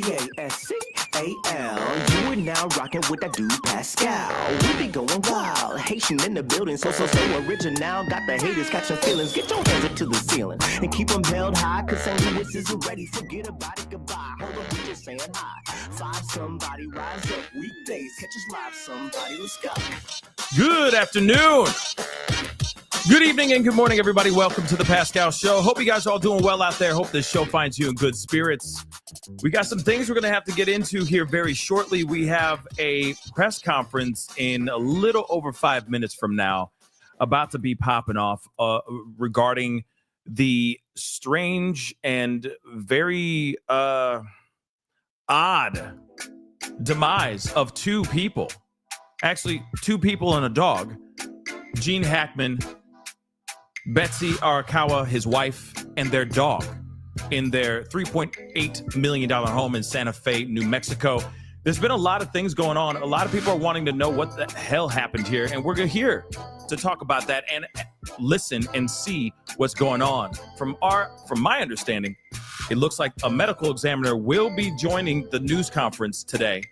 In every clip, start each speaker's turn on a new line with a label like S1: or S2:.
S1: Pascal. You are now rocking with that dude Pascal. We be going wild, Haitian in the building, so original. Got the haters catching feelings. Get your hands up to the ceiling and keep them held high. Cause St. Louis isn't ready. Forget about it, goodbye. Hold up, we just saying hi. Five somebody rise up weekdays. Catch us live, somebody. Let's go.
S2: Good afternoon. Good evening and good morning, everybody. Welcome to the Pascal Show. Hope you guys are all doing well out there. Hope this show finds you in good spirits. We got some things we're going to have to get into here very shortly. We have a press conference in a little over 5 minutes from now about to be popping off regarding the strange and very odd demise of two people. Actually, two people and a dog. Gene Hackman, Betsy Arakawa, his wife, and their dog in their $3.8 million home in Santa Fe, New Mexico. There's been a lot of things going on. A lot of people are wanting to know what the hell happened here, and we're here to talk about that and listen and see what's going on. From my understanding, it looks like a medical examiner will be joining the news conference today,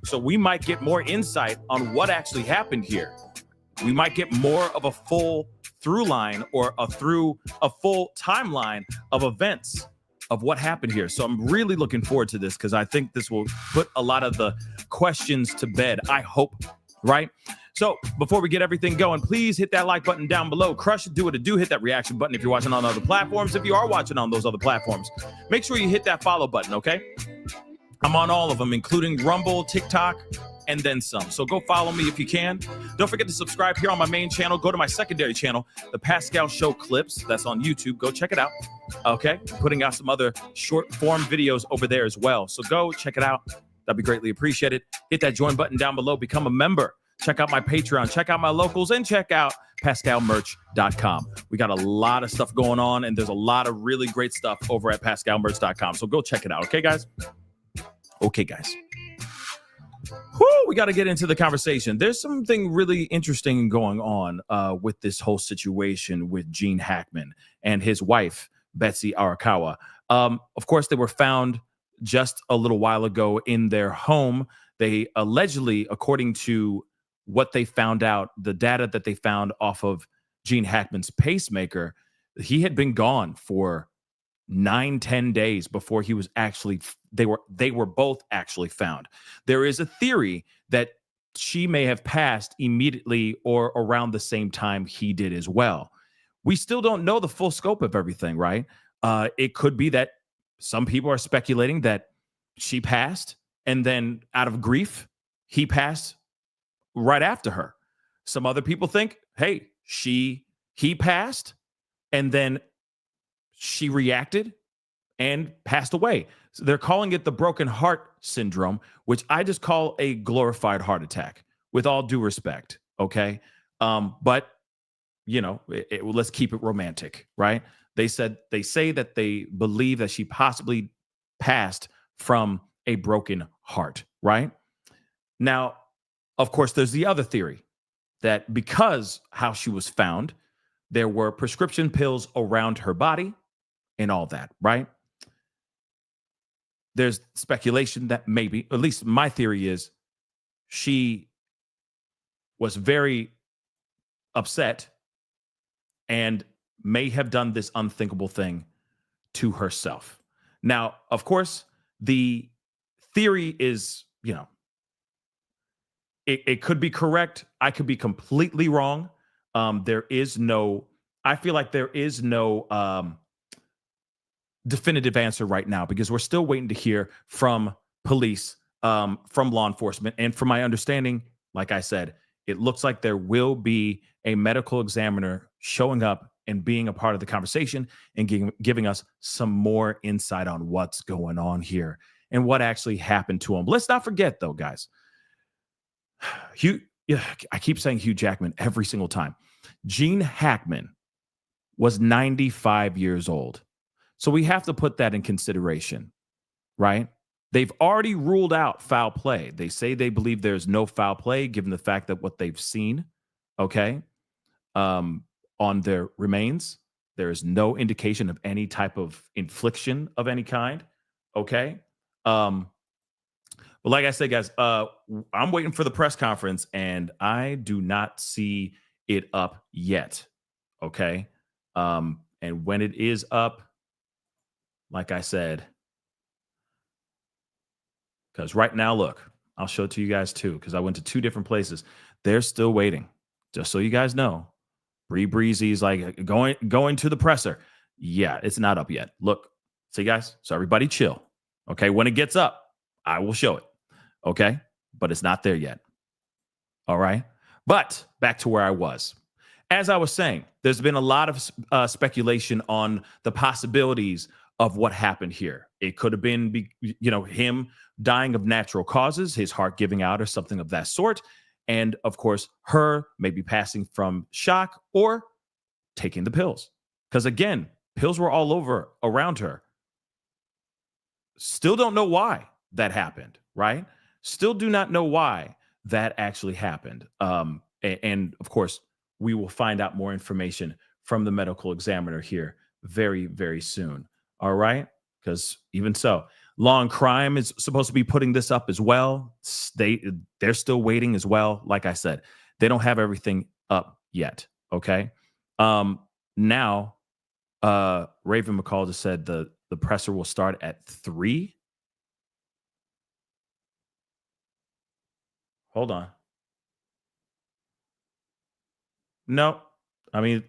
S2: so we might get more insight on what actually happened here. We might get more of a full through line or a full timeline of events of what happened here. So I'm really looking forward to this because I think this will put a lot of the questions to bed. I hope, right? So before we get everything going, please hit that like button down below. Crush it, do what it do. Hit that reaction button if you're watching on other platforms. If you are watching on those other platforms, make sure you hit that follow button, okay? I'm on all of them, including Rumble, TikTok, and then some. So go follow me if you can. Don't forget to subscribe here on my main channel. Go to my secondary channel, The Pascal Show Clips. That's on YouTube. Go check it out. Okay? Putting out some other short form videos over there as well. So go check it out. That'd be greatly appreciated. Hit that join button down below. Become a member. Check out my Patreon. Check out my locals. And check out pascalmerch.com. We got a lot of stuff going on, and there's a lot of really great stuff over at pascalmerch.com. So go check it out. Okay, guys? Okay, guys. Whew, we got to get into the conversation. There's something really interesting going on with this whole situation with Gene Hackman and his wife, Betsy Arakawa. Of course, they were found just a little while ago in their home. They allegedly, according to what they found out, the data that they found off of Gene Hackman's pacemaker, he had been gone for 9-10 days before he was actually they were both actually found. There is a theory that she may have passed immediately or around the same time he did as well. We still don't know the full scope of everything, right? It could be that some people are speculating that she passed and then out of grief he passed right after her. Some other people think, hey, he passed and then she reacted and passed away. So they're calling it the broken heart syndrome, which I just call a glorified heart attack, with all due respect. Okay. But you know, let's keep it romantic, right? They say that they believe that she possibly passed from a broken heart, right? Now, of course, there's the other theory that because how she was found, there were prescription pills around her body and all that, right? There's speculation that maybe, at least my theory is, she was very upset and may have done this unthinkable thing to herself. Now, of course, the theory is, you know, it could be correct. I could be completely wrong. I feel like there is no definitive answer right now because we're still waiting to hear from police, from law enforcement. And from my understanding, like I said, it looks like there will be a medical examiner showing up and being a part of the conversation and giving us some more insight on what's going on here and what actually happened to him. Let's not forget, though, guys, I keep saying Hugh Jackman every single time. Gene Hackman was 95 years old. So we have to put that in consideration, right? They've already ruled out foul play. They say they believe there's no foul play given the fact that what they've seen, okay, on their remains, there is no indication of any type of infliction of any kind, okay? But like I said, guys, I'm waiting for the press conference, and I do not see it up yet. Okay. And when it is up, like I said, because right now, look, I'll show it to you guys too, because I went to two different places. They're still waiting. Just so you guys know. Bree Breezy's like going to the presser. Yeah, it's not up yet. Look, see guys, so everybody chill. Okay, when it gets up, I will show it. Okay, but it's not there yet. All right, but back to where I was. As I was saying, there's been a lot of speculation on the possibilities of what happened here. It could have been, him dying of natural causes, his heart giving out, or something of that sort. And of course, her maybe passing from shock or taking the pills. Because again, pills were all over around her. Still don't know why that happened, right? Still do not know why that actually happened. And of course, we will find out more information from the medical examiner here very, very soon. All right. Because even so, Law and Crime is supposed to be putting this up as well. They're still waiting as well. Like I said, they don't have everything up yet. Okay. Now, Raven McCall just said the presser will start at 3. Hold on. No, I mean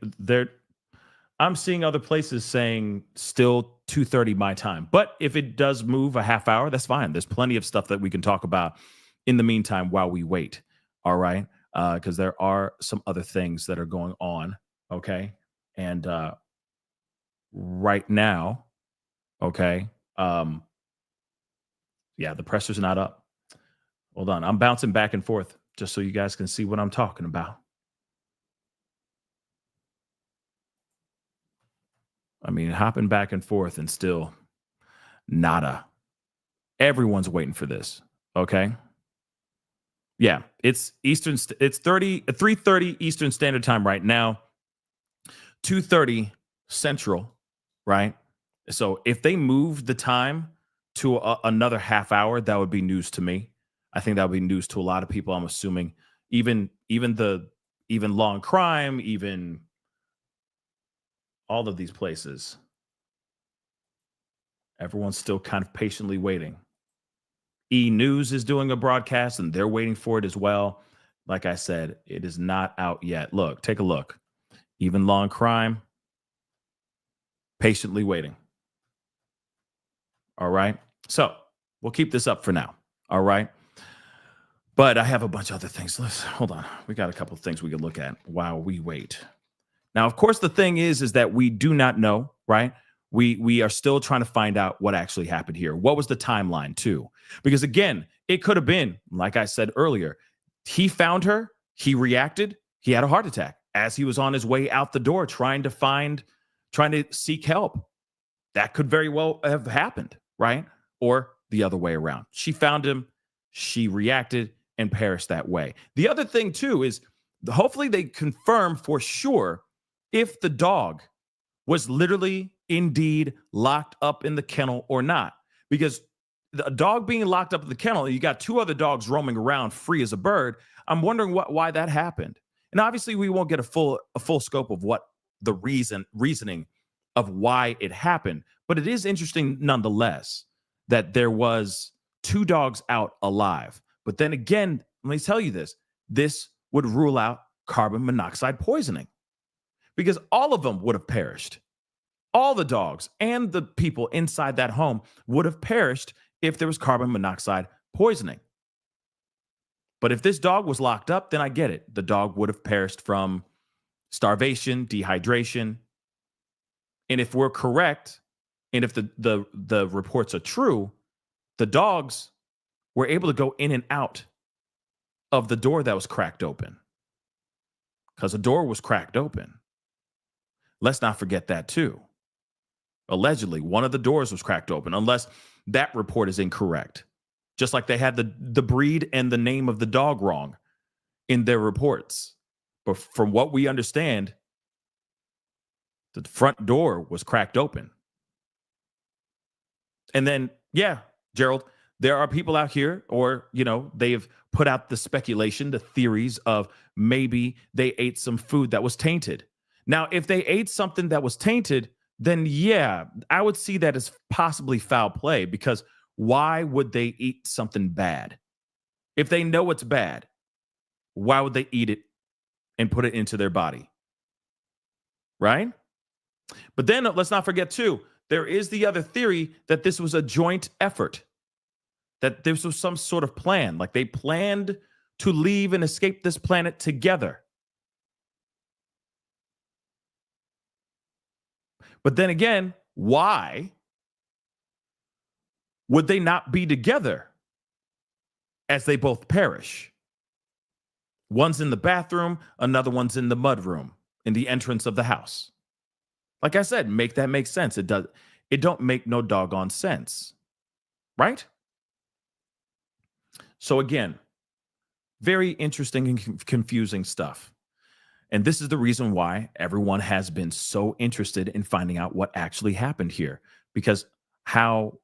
S2: I'm seeing other places saying still 2:30 my time. But if it does move a half hour, that's fine. There's plenty of stuff that we can talk about in the meantime while we wait. All right. Because there are some other things that are going on. Okay. And right now, okay. Yeah, the pressure's not up. Hold on. I'm bouncing back and forth just so you guys can see what I'm talking about. I mean, hopping back and forth and still nada. Everyone's waiting for this. Okay. Yeah, it's Eastern. It's 3:30 Eastern Standard Time right now. 2:30 Central, right? So if they move the time to another half hour, that would be news to me. I think that would be news to a lot of people. I'm assuming even Law and Crime, even all of these places. Everyone's still kind of patiently waiting. E News is doing a broadcast and they're waiting for it as well. Like I said, it is not out yet. Look, take a look. Even Law and Crime, patiently waiting. All right. So we'll keep this up for now. All right. But I have a bunch of other things. Hold on. We got a couple of things we could look at while we wait. Now, of course, the thing is that we do not know, right? We are still trying to find out what actually happened here. What was the timeline too? Because again, it could have been, like I said earlier, he found her, he reacted, he had a heart attack as he was on his way out the door trying to seek help. That could very well have happened, right? Or the other way around. She found him, she reacted and perished that way. The other thing too is hopefully they confirm for sure if the dog was literally indeed locked up in the kennel or not. Because the dog being locked up in the kennel, you got two other dogs roaming around free as a bird. I'm wondering why that happened. And obviously we won't get a full scope of what the reasoning of why it happened. But it is interesting nonetheless that there was two dogs out alive. But then again, let me tell you this would rule out carbon monoxide poisoning because all of them would have perished. All the dogs and the people inside that home would have perished if there was carbon monoxide poisoning. But if this dog was locked up, then I get it. The dog would have perished from starvation, dehydration. And if we're correct, and if the reports are true, the dogs were able to go in and out of the door that was cracked open. Because the door was cracked open. Let's not forget that too. Allegedly, one of the doors was cracked open, unless that report is incorrect. Just like they had the breed and the name of the dog wrong in their reports. But from what we understand, the front door was cracked open. And then, yeah, Gerald, there are people out here, or, they've put out the speculation, the theories of maybe they ate some food that was tainted. Now, if they ate something that was tainted, then yeah, I would see that as possibly foul play, because why would they eat something bad? If they know it's bad, why would they eat it and put it into their body? Right? But then let's not forget, too, there is the other theory that this was a joint effort, that this was some sort of plan. Like they planned to leave and escape this planet together. But then again, why would they not be together as they both perish? One's in the bathroom, another one's in the mudroom, in the entrance of the house. Like I said, make that make sense. It don't make no doggone sense. Right? So again, very interesting and confusing stuff. And this is the reason why everyone has been so interested in finding out what actually happened here. Because how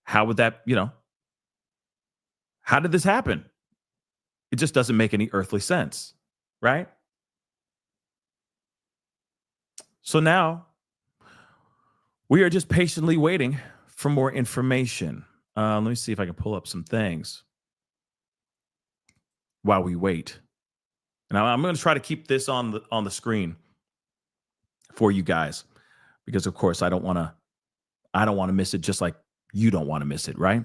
S2: would that, how did this happen? It just doesn't make any earthly sense, right? So now we are just patiently waiting for more information. Let me see if I can pull up some things while we wait. And I'm going to try to keep this on the screen for you guys, because of course I don't want to miss it, just like you don't want to miss it, right?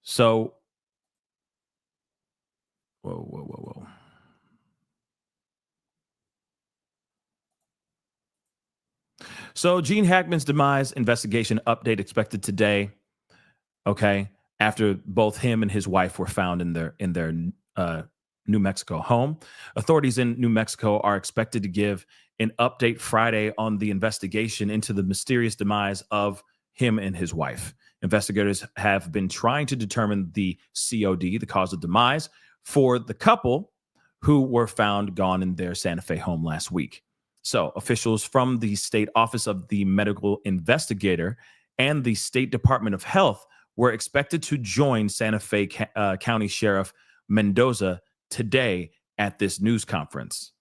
S2: So, whoa. So Gene Hackman's demise investigation update expected today. Okay, after both him and his wife were found in their New Mexico home. Authorities in New Mexico are expected to give an update Friday on the investigation into the mysterious demise of him and his wife. Investigators have been trying to determine the COD, the cause of demise, for the couple who were found gone in their Santa Fe home last week. So officials from the State Office of the Medical Investigator and the State Department of Health were expected to join Santa Fe County Sheriff Mendoza today at this news conference.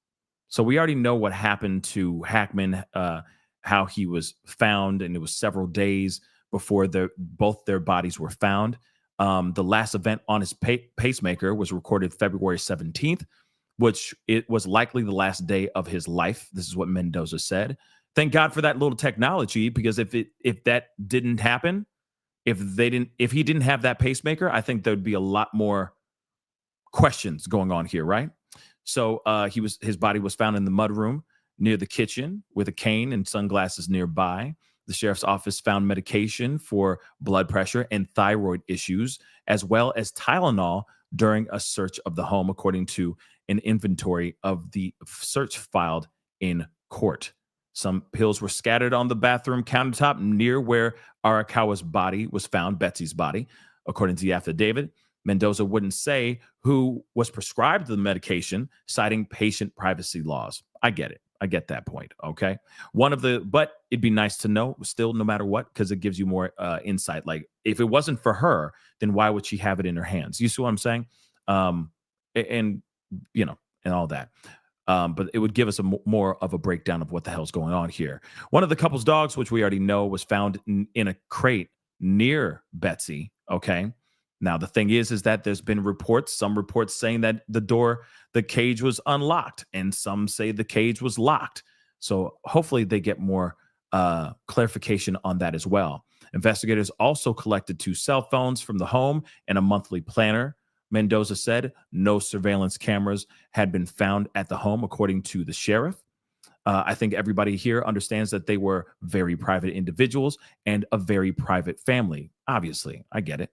S2: So we already know what happened to Hackman, how he was found, and it was several days before both their bodies were found. The last event on his pacemaker was recorded February 17th, which it was likely the last day of his life. This is what Mendoza said. Thank God for that little technology, because if that didn't happen, if he didn't have that pacemaker, I think there'd be a lot more questions going on here, right? So his body was found in the mudroom near the kitchen with a cane and sunglasses nearby. The sheriff's office found medication for blood pressure and thyroid issues, as well as Tylenol during a search of the home, according to an inventory of the search filed in court. Some pills were scattered on the bathroom countertop near where Arakawa's body was found, Betsy's body, according to the affidavit. Mendoza wouldn't say who was prescribed the medication, citing patient privacy laws. I get it. I get that point. Okay. But it'd be nice to know still, no matter what, because it gives you more insight. Like, if it wasn't for her, then why would she have it in her hands? You see what I'm saying? And all that. But it would give us more of a breakdown of what the hell's going on here. One of the couple's dogs, which we already know, was found in a crate near Betsy. Okay. Now, the thing is that there's been some reports saying that the cage was unlocked, and some say the cage was locked. So hopefully they get more clarification on that as well. Investigators also collected 2 cell phones from the home and a monthly planner. Mendoza said no surveillance cameras had been found at the home, according to the sheriff. I think everybody here understands that they were very private individuals and a very private family. Obviously, I get it.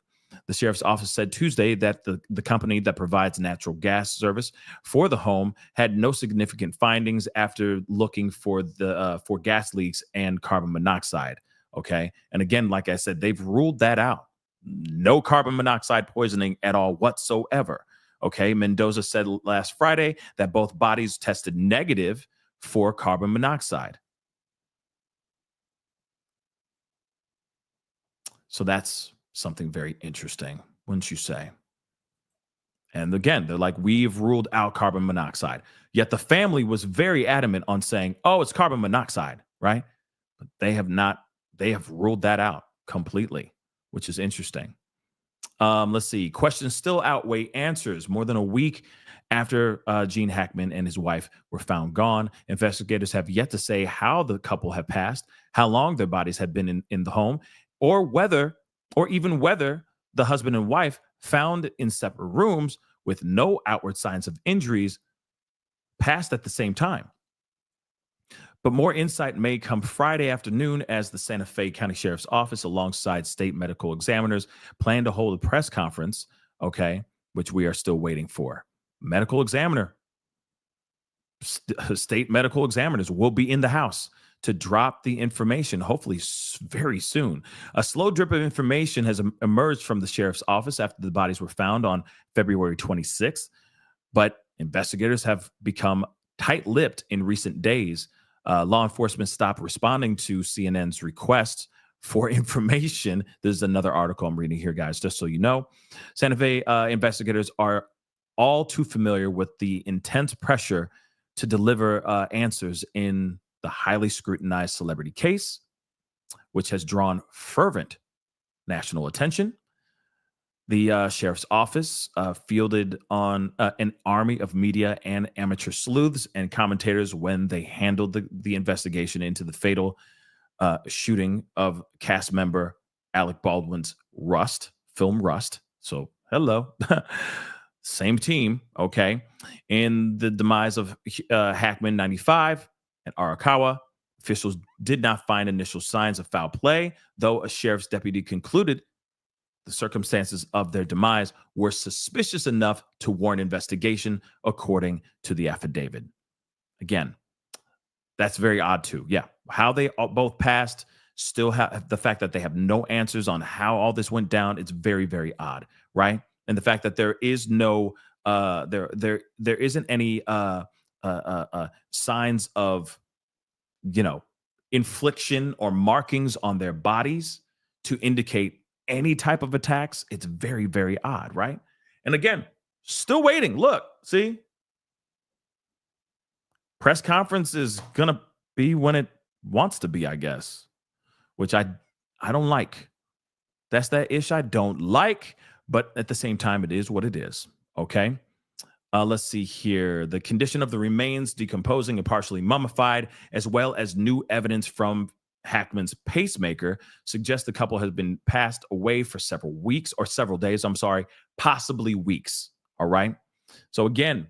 S2: The sheriff's office said Tuesday that the company that provides natural gas service for the home had no significant findings after looking for gas leaks and carbon monoxide. Okay. And again, like I said, they've ruled that out. No carbon monoxide poisoning at all whatsoever. Okay. Mendoza said last Friday that both bodies tested negative for carbon monoxide. So that's something very interesting, wouldn't you say? And again, they're like, we've ruled out carbon monoxide. Yet the family was very adamant on saying, oh, it's carbon monoxide, right? But they have not, they have ruled that out completely, which is interesting. Let's see. Questions still outweigh answers. More than a week after Gene Hackman and his wife were found gone, investigators have yet to say how the couple have passed, how long their bodies had been in the home, or whether, or even whether the husband and wife found in separate rooms with no outward signs of injuries passed at the same time. But more insight may come Friday afternoon as the Santa Fe County Sheriff's Office, alongside state medical examiners, plan to hold a press conference, okay, which we are still waiting for. Medical examiner, state medical examiners will be in the house to drop the information, hopefully very soon. A slow drip of information has emerged from the sheriff's office after the bodies were found on February 26th, but investigators have become tight-lipped in recent days. Law enforcement stopped responding to CNN's requests for information. There's another article I'm reading here, guys, just so you know. Santa Fe investigators are all too familiar with the intense pressure to deliver answers in the highly scrutinized celebrity case, which has drawn fervent national attention. The sheriff's office fielded on an army of media and amateur sleuths and commentators when they handled the investigation into the fatal shooting of cast member Alec Baldwin's film Rust. So, hello. Same team, okay? In the demise of Hackman 95 and Arakawa, officials did not find initial signs of foul play, though a sheriff's deputy concluded the circumstances of their demise were suspicious enough to warrant investigation, according to the affidavit. Again, that's very odd too. Yeah, how they both passed, still have the fact that they have no answers on how all this went down. It's very, very odd, right? And the fact that there is no, there isn't any signs of, infliction or markings on their bodies to indicate any type of attacks. It's very, very odd, right? And again, still waiting. Look, see, press conference is gonna be when it wants to be, I guess, which I don't like. That's that ish I don't like, but at the same time, it is what it is. Okay. Let's see here. The condition of the remains, decomposing and partially mummified, as well as new evidence from Hackman's pacemaker, suggests the couple has been passed away for several weeks or several days. I'm sorry, possibly weeks. All right. So again,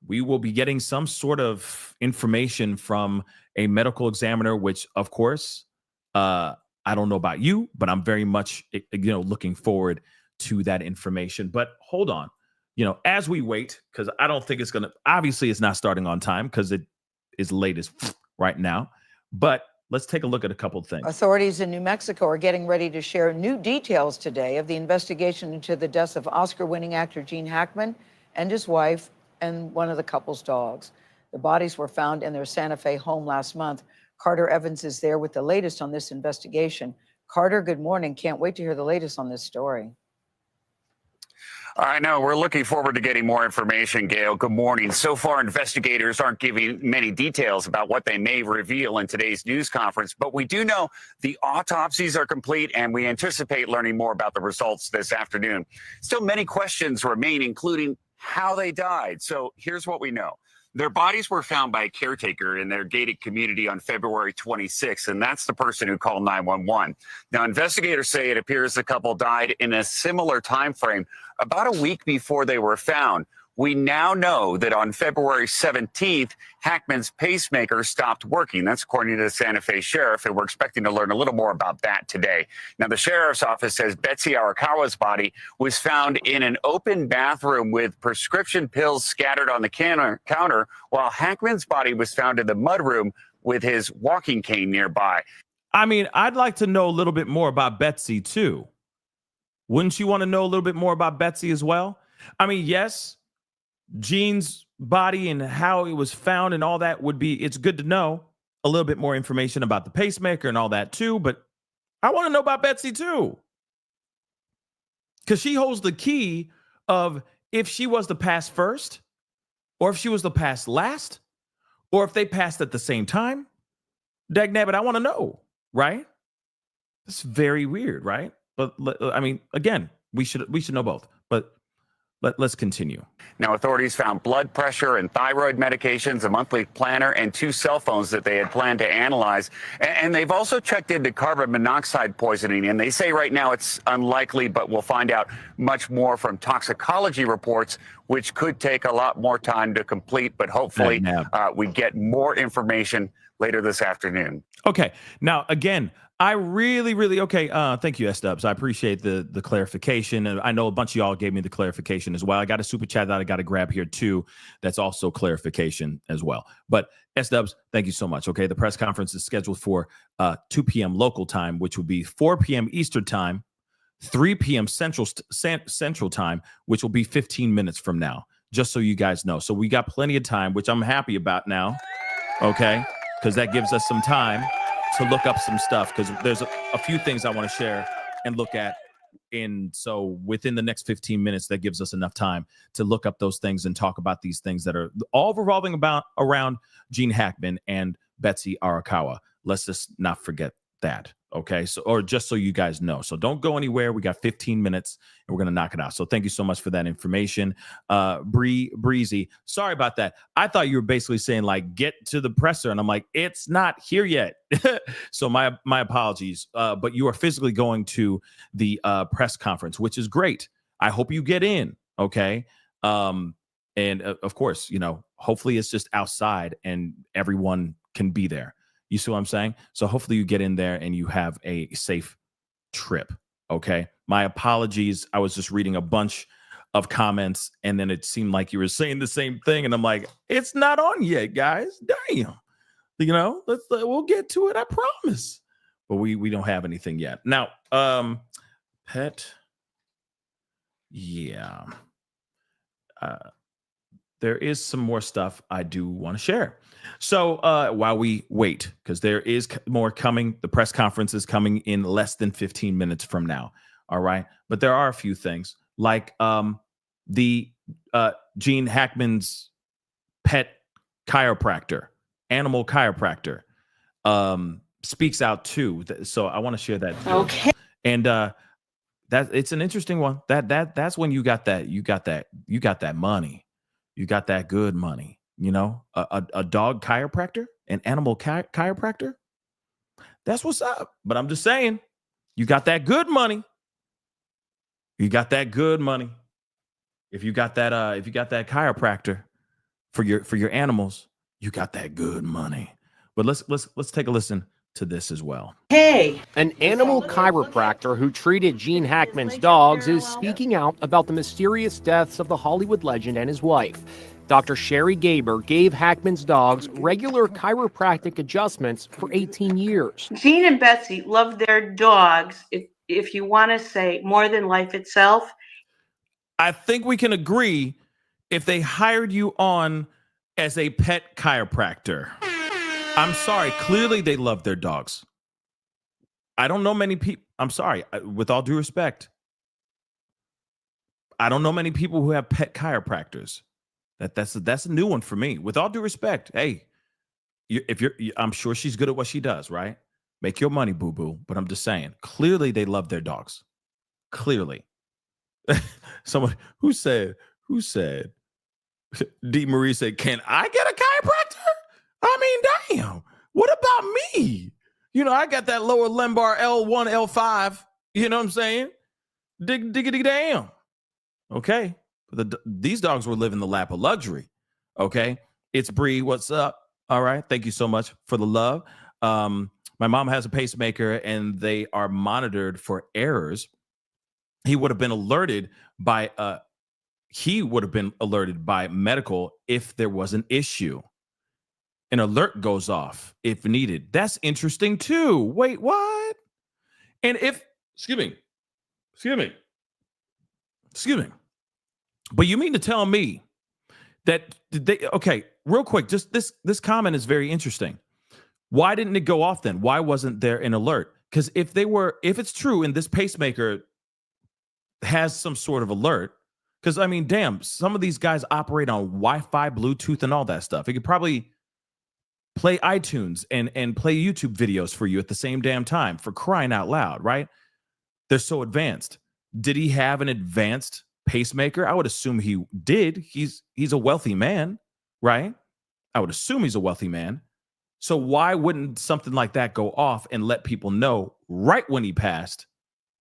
S2: we will be getting some sort of information from a medical examiner, which, of course, I don't know about you, but I'm very much, looking forward to that information. But hold on, as we wait, because I don't think obviously it's not starting on time because it is late as right now. But let's take a look at a couple of things.
S3: Authorities in New Mexico are getting ready to share new details today of the investigation into the deaths of Oscar-winning actor Gene Hackman and his wife and one of the couple's dogs. The bodies were found in their Santa Fe home last month. Carter Evans is there with the latest on this investigation. Carter, good morning. Can't wait to hear the latest on this story.
S4: I know. We're looking forward to getting more information, Gail. Good morning. So far, investigators aren't giving many details about what they may reveal in today's news conference, but we do know the autopsies are complete, and we anticipate learning more about the results this afternoon. Still, many questions remain, including how they died. So here's what we know. Their bodies were found by a caretaker in their gated community on February 26th, and that's the person who called 911. Now, investigators say it appears the couple died in a similar time frame, about a week before they were found. We now know that on February 17th, Hackman's pacemaker stopped working. That's according to the Santa Fe sheriff, and we're expecting to learn a little more about that today. Now, the sheriff's office says Betsy Arakawa's body was found in an open bathroom with prescription pills scattered on the counter, while Hackman's body was found in the mudroom with his walking cane nearby.
S2: I mean, I'd like to know a little bit more about Betsy, too. Wouldn't you want to know a little bit more about Betsy as well? I mean, yes, Gene's body and how it was found and all that it's good to know a little bit more information about the pacemaker and all that too, but I want to know about Betsy too. because she holds the key of if she was to pass first, or if she was to pass last, or if they passed at the same time. Dagnabbit, I want to know, right? It's very weird, right? But I mean, again, we should know both. But let's continue.
S4: Now, authorities found blood pressure and thyroid medications, a monthly planner, and 2 cell phones that they had planned to analyze. And they've also checked into carbon monoxide poisoning. And they say right now it's unlikely, but we'll find out much more from toxicology reports, which could take a lot more time to complete. But hopefully we get more information later this afternoon.
S2: Okay. Now, again, I really, thank you, S-Dubs. I appreciate the clarification. And I know a bunch of y'all gave me the clarification as well. I got a super chat that I got to grab here too. That's also clarification as well. But S-Dubs, thank you so much. Okay. The press conference is scheduled for 2 p.m. local time, which would be 4 p.m. Eastern time, 3 p.m. Central time, which will be 15 minutes from now, just so you guys know. So we got plenty of time, which I'm happy about now. Okay. Because that gives us some time to look up some stuff, because there's a few things I want to share and look at. And so within the next 15 minutes, that gives us enough time to look up those things and talk about these things that are all revolving around Gene Hackman and Betsy Arakawa. Let's just not forget that. Okay. So, or just so you guys know. So don't go anywhere. We got 15 minutes and we're going to knock it out. So thank you so much for that information. Breezy. Sorry about that. I thought you were basically saying like, get to the presser. And I'm like, it's not here yet. So my apologies. But you are physically going to the press conference, which is great. I hope you get in. Okay. And of course, hopefully it's just outside and everyone can be there. You see what I'm saying? So hopefully you get in there and you have a safe trip. Okay. My apologies. I was just reading a bunch of comments and then it seemed like you were saying the same thing. And I'm like, it's not on yet, guys. Damn. We'll get to it. I promise. But we don't have anything yet. Now, pet. Yeah. There is some more stuff I do want to share. So while we wait, because there is more coming, the press conference is coming in less than 15 minutes from now. All right. But there are a few things like the Gene Hackman's pet chiropractor, animal chiropractor, speaks out too. So I want to share that too.
S5: Okay.
S2: And that it's an interesting one. That's when you got that money. You got that good money. A dog chiropractor, an animal chiropractor. That's what's up. But I'm just saying, you got that good money. You got that good money. If you got that chiropractor for your animals, you got that good money. But let's take a listen to this as well.
S5: Hey,
S6: an animal chiropractor who treated Gene Hackman's dogs is speaking out about the mysterious deaths of the Hollywood legend and his wife. Dr. Sherry Gaber gave Hackman's dogs regular chiropractic adjustments for 18 years.
S7: Gene and Betsy love their dogs, if you want to say, more than life itself.
S2: I think we can agree if they hired you on as a pet chiropractor. I'm sorry. Clearly, they love their dogs. I don't know many people. I'm sorry. With all due respect, I don't know many people who have pet chiropractors. That's a new one for me. With all due respect, hey, I'm sure she's good at what she does, right? Make your money, boo boo. But I'm just saying, clearly they love their dogs. Clearly, someone who said, D. Marie said, "Can I get a chiropractor? I mean, damn. What about me? I got that lower lumbar L1, L5. You know what I'm saying? Diggity damn. Okay." These dogs were living the lap of luxury. Okay. It's Bree. What's up? All right. Thank you so much for the love. My mom has a pacemaker and they are monitored for errors. He would have been alerted by medical if there was an issue. An alert goes off if needed. That's interesting too. Wait, what? And excuse me. But you mean to tell me that okay, real quick, just this comment is very interesting. Why didn't it go off then? Why wasn't there an alert? Because if it's true and this pacemaker has some sort of alert. Because, I mean, damn, some of these guys operate on Wi-Fi, Bluetooth, and all that stuff. It could probably play iTunes and play YouTube videos for you at the same damn time, for crying out loud, right? They're so advanced. Did he have an advanced pacemaker? I would assume he did. He's a wealthy man, right? I would assume he's a wealthy man. So why wouldn't something like that go off and let people know right when he passed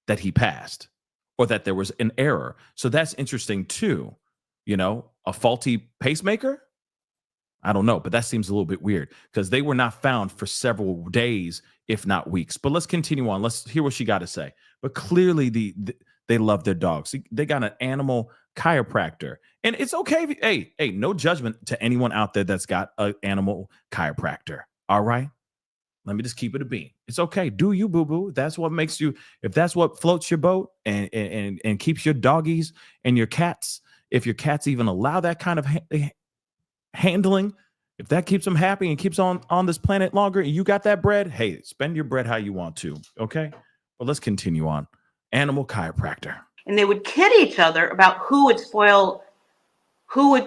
S2: that he passed, or that there was an error? So that's interesting too. You know, a faulty pacemaker? I don't know, but that seems a little bit weird because they were not found for several days, if not weeks. But let's continue on. Let's hear what she got to say. But clearly they love their dogs. They got an animal chiropractor. And it's okay. Hey, no judgment to anyone out there that's got an animal chiropractor. All right? Let me just keep it a bean. It's okay. Do you, boo-boo. That's what makes you, if that's what floats your boat and keeps your doggies and your cats, if your cats even allow that kind of handling, if that keeps them happy and keeps on this planet longer, and you got that bread, hey, spend your bread how you want to. Okay? But let's continue on. Animal chiropractor.
S7: And they would kid each other about who would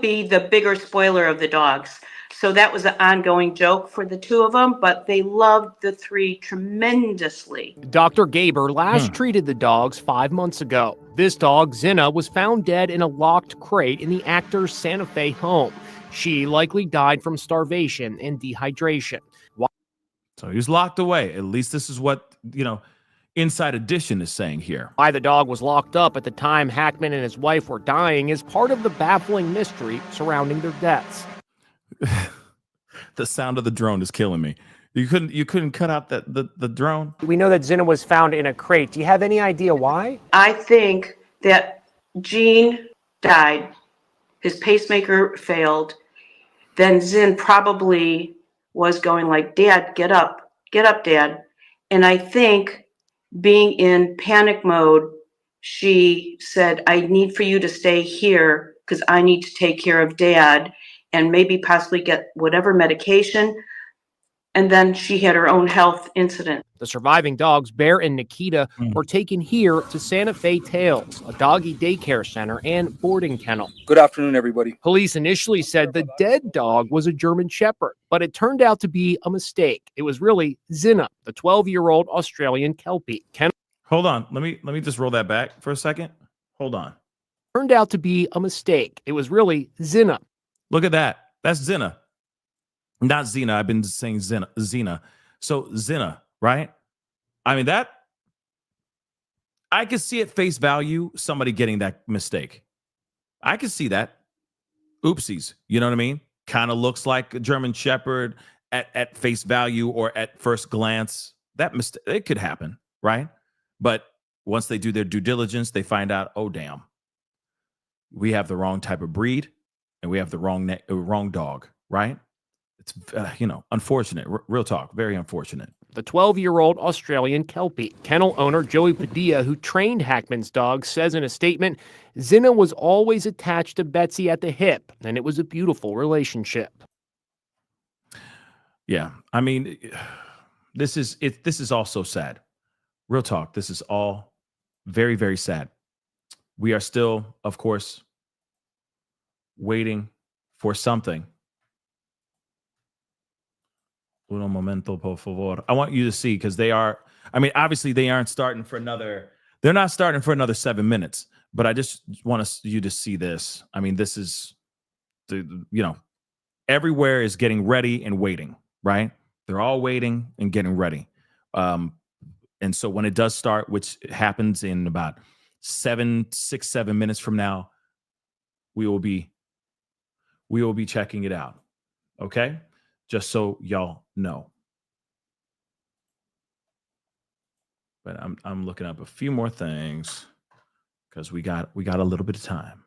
S7: be the bigger spoiler of the dogs. So that was an ongoing joke for the two of them, but they loved the three tremendously.
S6: Dr. Gaber last treated the dogs 5 months ago. This dog, Zinna, was found dead in a locked crate in the actor's Santa Fe home. She likely died from starvation and dehydration.
S2: So he was locked away. At least this is what, Inside Edition is saying here.
S6: Why the dog was locked up at the time Hackman and his wife were dying is part of the baffling mystery surrounding their deaths.
S2: The sound of the drone is killing me. You couldn't cut out the drone?
S6: We know that Zinna was found in a crate. Do you have any idea why?
S7: I think that Gene died. His pacemaker failed. Then Zin probably was going like, Dad, get up, Dad. And I think being in panic mode, she said, I need for you to stay here because I need to take care of Dad and maybe possibly get whatever medication. And then she had her own health incident.
S6: The surviving dogs, Bear and Nikita, were taken here to Santa Fe Tales, a doggy daycare center and boarding kennel.
S5: Good afternoon, everybody.
S6: Police initially said the dead dog was a German Shepherd, but it turned out to be a mistake. It was really Zinna, the 12-year-old Australian Kelpie.
S2: Hold on. Let me just roll that back for a second. Hold on.
S6: Turned out to be a mistake. It was really Zinna.
S2: Look at that. That's Zinna. Not Xena. I've been saying Xena. So Zinna, right? I mean, that I could see at face value somebody getting that mistake. I could see that. Oopsies. You know what I mean? Kind of looks like a German Shepherd at face value or at first glance. That mistake, it could happen, right? But once they do their due diligence, they find out, oh, damn, we have the wrong type of breed and we have the wrong dog, right? It's, unfortunate. Real talk. Very unfortunate.
S6: The 12-year-old Australian Kelpie. Kennel owner Joey Padilla, who trained Hackman's dog, says in a statement, Zinna was always attached to Betsy at the hip, and it was a beautiful relationship.
S2: Yeah. I mean, this is all so sad. Real talk. This is all very, very sad. We are still, of course, waiting for something. Un momento, por favor. I want you to see, because obviously they're not starting for another 7 minutes, but I just want you to see this. I mean, this is everywhere is getting ready and waiting, right? They're all waiting and getting ready. And so when it does start, which happens in about 7 minutes from now, we will be checking it out. Okay? Just so y'all know. But I'm looking up a few more things because we got a little bit of time.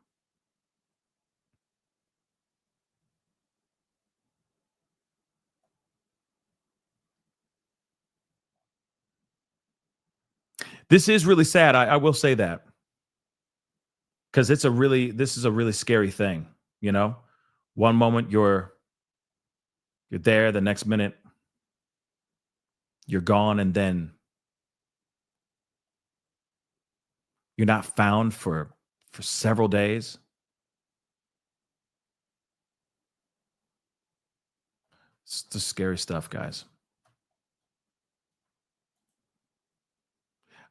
S2: This is really sad. I will say that. Because this is a really scary thing, One moment you're there, the next minute you're gone, and then You're not found for several days. It's the scary stuff, guys.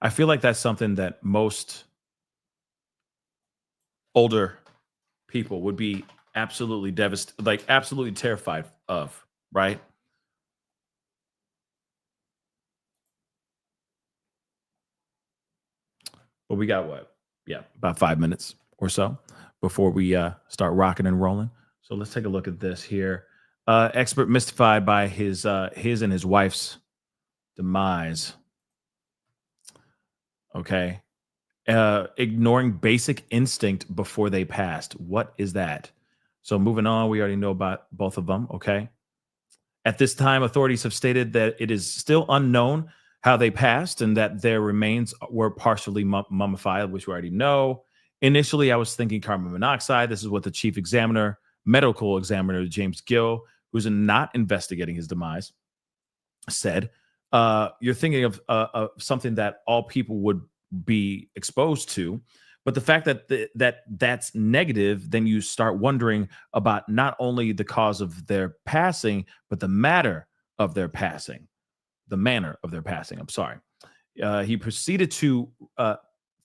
S2: I feel like that's something that most older people would be absolutely devastated, like absolutely terrified of, right? But we got what? Yeah, about 5 minutes or so before we start rocking and rolling. So let's take a look at this here. Expert mystified by his and his wife's demise. Okay. Ignoring basic instinct before they passed. What is that? So moving on, we already know about both of them. Okay. At this time, authorities have stated that it is still unknown how they passed and that their remains were partially mummified, which we already know. Initially, I was thinking carbon monoxide. This is what the chief examiner, medical examiner James Gill, who's not investigating his demise, said. You're thinking of something that all people would be exposed to. But the fact that that's negative, then you start wondering about not only the cause of their passing, but the matter of their passing, the manner of their passing. I'm sorry. He proceeded to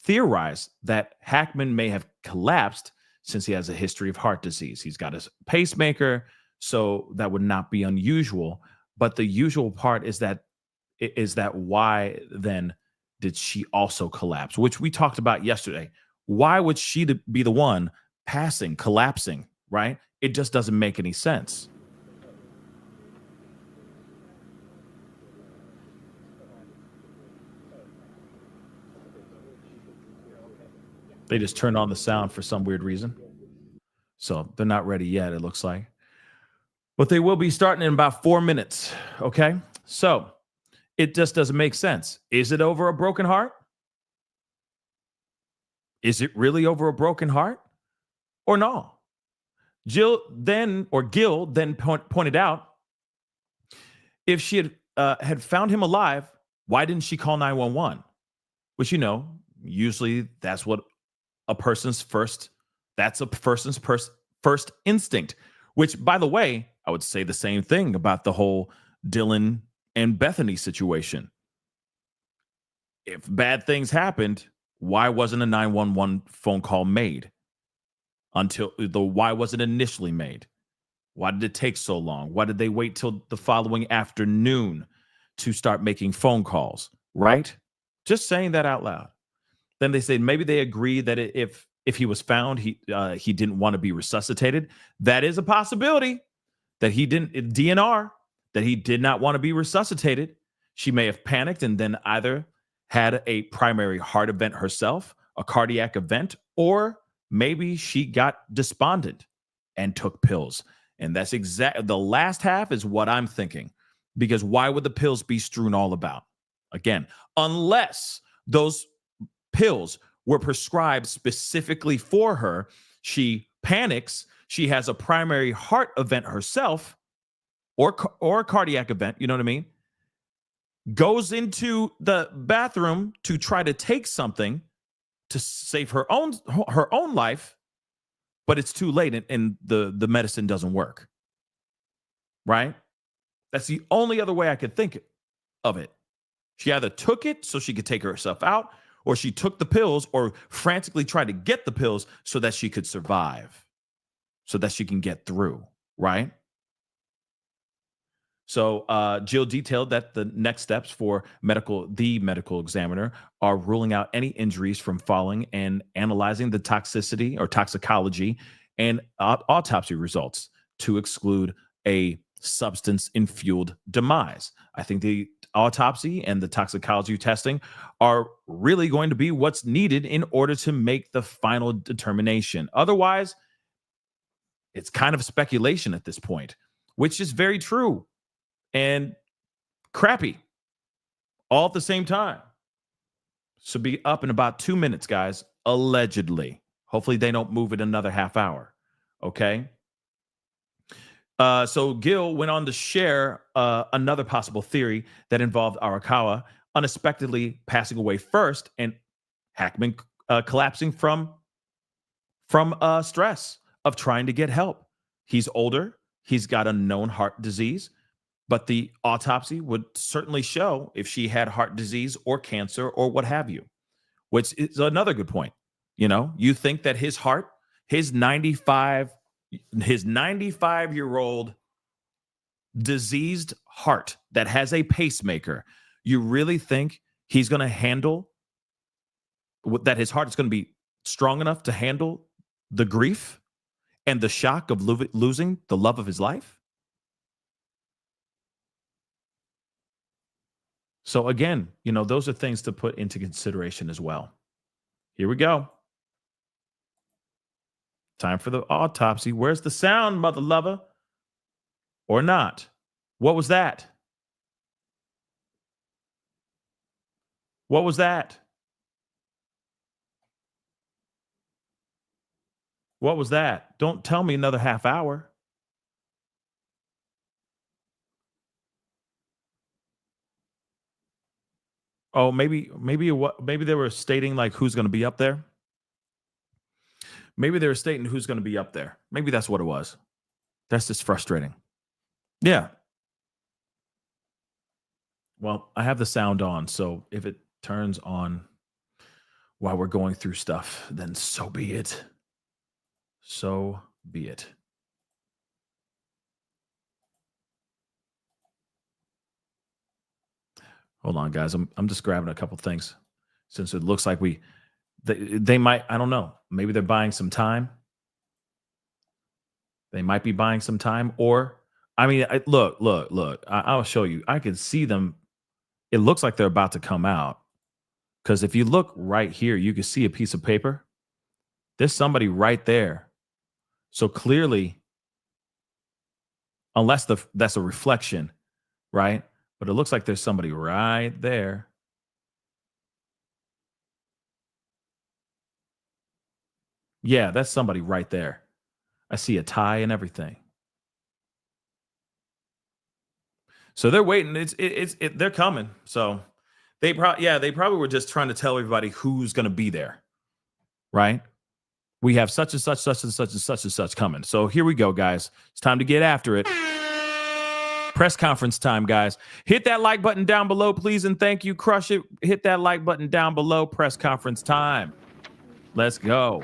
S2: theorize that Hackman may have collapsed since he has a history of heart disease. He's got a pacemaker, so that would not be unusual. But the usual part is that why then did she also collapse, which we talked about yesterday. Why would she be the one passing, collapsing, right? It just doesn't make any sense. They just turned on the sound for some weird reason. So they're not ready yet, it looks like. But they will be starting in about 4 minutes, okay? So it just doesn't make sense. Is it over a broken heart? Is it really over a broken heart or no? Gil then pointed out if she had found him alive, why didn't she call 911? Which, usually that's what a person's first instinct, which, by the way, I would say the same thing about the whole Dylan and Bethany situation. If bad things happened, why wasn't a 911 phone call made? Why was it initially made? Why did it take so long? Why did they wait till the following afternoon to start making phone calls? Right? Just saying that out loud. Then they say maybe they agree that if he was found, he didn't want to be resuscitated. That is a possibility. That he didn't DNR. That he did not want to be resuscitated. She may have panicked and then either had a primary heart event herself, a cardiac event, or maybe she got despondent and took pills. And that's the last half is what I'm thinking. Because why would the pills be strewn all about? Again, unless those pills were prescribed specifically for her, she panics, she has a primary heart event herself, or a cardiac event, you know what I mean? Goes into the bathroom to try to take something to save her own life, but it's too late and the medicine doesn't work. Right? That's the only other way I could think of it. She either took it so she could take herself out, or she took the pills or frantically tried to get the pills so that she could survive, so that she can get through, right? So Jill detailed that the next steps for the medical examiner are ruling out any injuries from falling and analyzing the toxicity or toxicology and autopsy results to exclude a substance-infueled demise. I think the autopsy and the toxicology testing are really going to be what's needed in order to make the final determination. Otherwise, it's kind of speculation at this point, which is very true and crappy all at the same time. Should be up in about 2 minutes, guys, allegedly. Hopefully they don't move it another half hour, okay? So Gil went on to share another possible theory that involved Arakawa unexpectedly passing away first and Hackman collapsing from stress of trying to get help. He's older. He's got a known heart disease, but the autopsy would certainly show if she had heart disease or cancer or what have you, which is another good point. You know, you think that his heart, his 95-year-old diseased heart that has a pacemaker, you really think he's going to handle that? His heart is going to be strong enough to handle the grief and the shock of losing the love of his life? So again, you know, those are things to put into consideration as well. Here we go. Time for the autopsy. Where's the sound, mother lover? Or not? What was that? What was that? What was that? Don't tell me another half hour. Oh, maybe they were stating like who's going to be up there. Maybe they were stating who's going to be up there. Maybe that's what it was. That's just frustrating. Yeah. Well, I have the sound on, so if it turns on while we're going through stuff, then so be it. So be it. Hold on, guys. I'm just grabbing a couple things since it looks like they might, I don't know. Maybe they're buying some time. They might be buying some time, or I mean, look. I'll show you. I can see them. It looks like they're about to come out because if you look right here, you can see a piece of paper. There's somebody right there. So clearly, unless that's a reflection, right? But it looks like there's somebody right there. Yeah, that's somebody right there. I see a tie and everything. So they're waiting. They're coming. So they probably were just trying to tell everybody who's going to be there, right? We have such and such, such and such and such and such coming. So here we go, guys. It's time to get after it. Press conference time, guys. Hit that like button down below, please, and thank you. Crush it. Hit that like button down below. Press conference time. Let's go.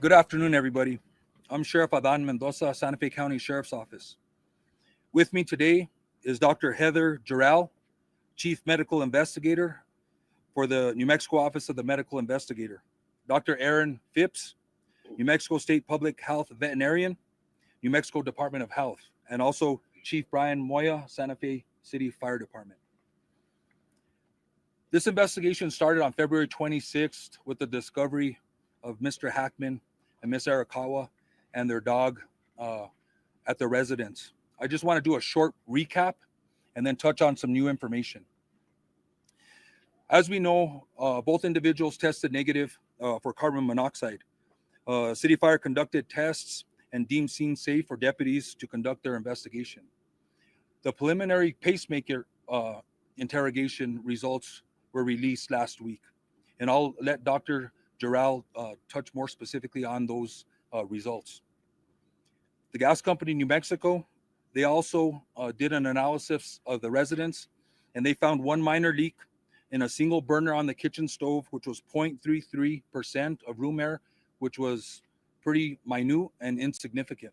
S5: Good afternoon, everybody. I'm Sheriff Adan Mendoza, Santa Fe County Sheriff's Office. With me today is Dr. Heather Giral, Chief Medical Investigator for the New Mexico Office of the Medical Investigator, Dr. Aaron Phipps, New Mexico State Public Health Veterinarian, New Mexico Department of Health, and also Chief Brian Moya, Santa Fe City Fire Department. This investigation started on February 26th with the discovery of Mr. Hackman and Miss Arakawa and their dog at their residence. I just want to do a short recap and then touch on some new information. As we know, both individuals tested negative for carbon monoxide. City Fire conducted tests and deemed scene safe for deputies to conduct their investigation. The preliminary pacemaker interrogation results were released last week, and I'll let Dr. Giral touch more specifically on those results. The gas company New Mexico, they also did an analysis of the residence, and they found one minor leak in a single burner on the kitchen stove, which was 0.33% of room air, which was pretty minute and insignificant.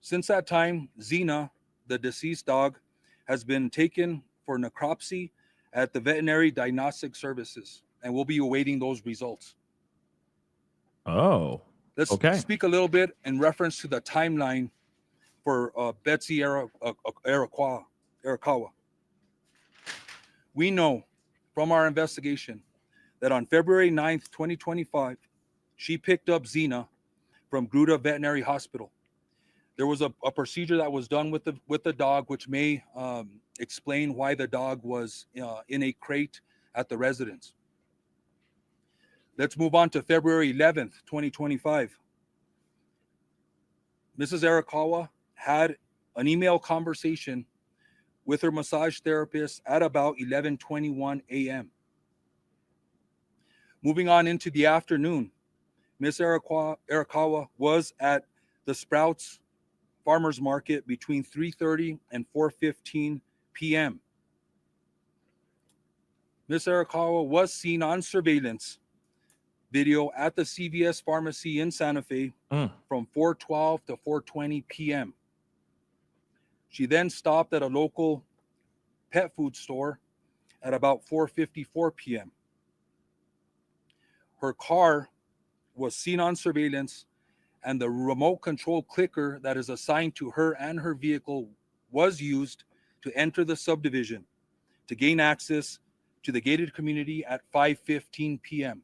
S5: Since that time, Xena, the deceased dog, has been taken for necropsy at the Veterinary Diagnostic Services, and we'll be awaiting those results.
S2: Oh,
S5: let's speak a little bit in reference to the timeline for Betsy Arakawa. We know from our investigation that on February 9th, 2025, she picked up Xena from Gruta Veterinary Hospital. There was a procedure that was done with the dog, which may explain why the dog was in a crate at the residence. Let's move on to February 11th, 2025. Mrs. Arakawa had an email conversation with her massage therapist at about 11:21 a.m. Moving on into the afternoon, Ms. Arakawa was at the Sprouts Farmers Market between 3:30 and 4:15 p.m. Ms. Arakawa was seen on surveillance video at the CVS pharmacy in Santa Fe from 4:12 to 4:20 p.m. She then stopped at a local pet food store at about 4:54 p.m. Her car was seen on surveillance, and the remote control clicker that is assigned to her and her vehicle was used to enter the subdivision to gain access to the gated community at 5:15 p.m.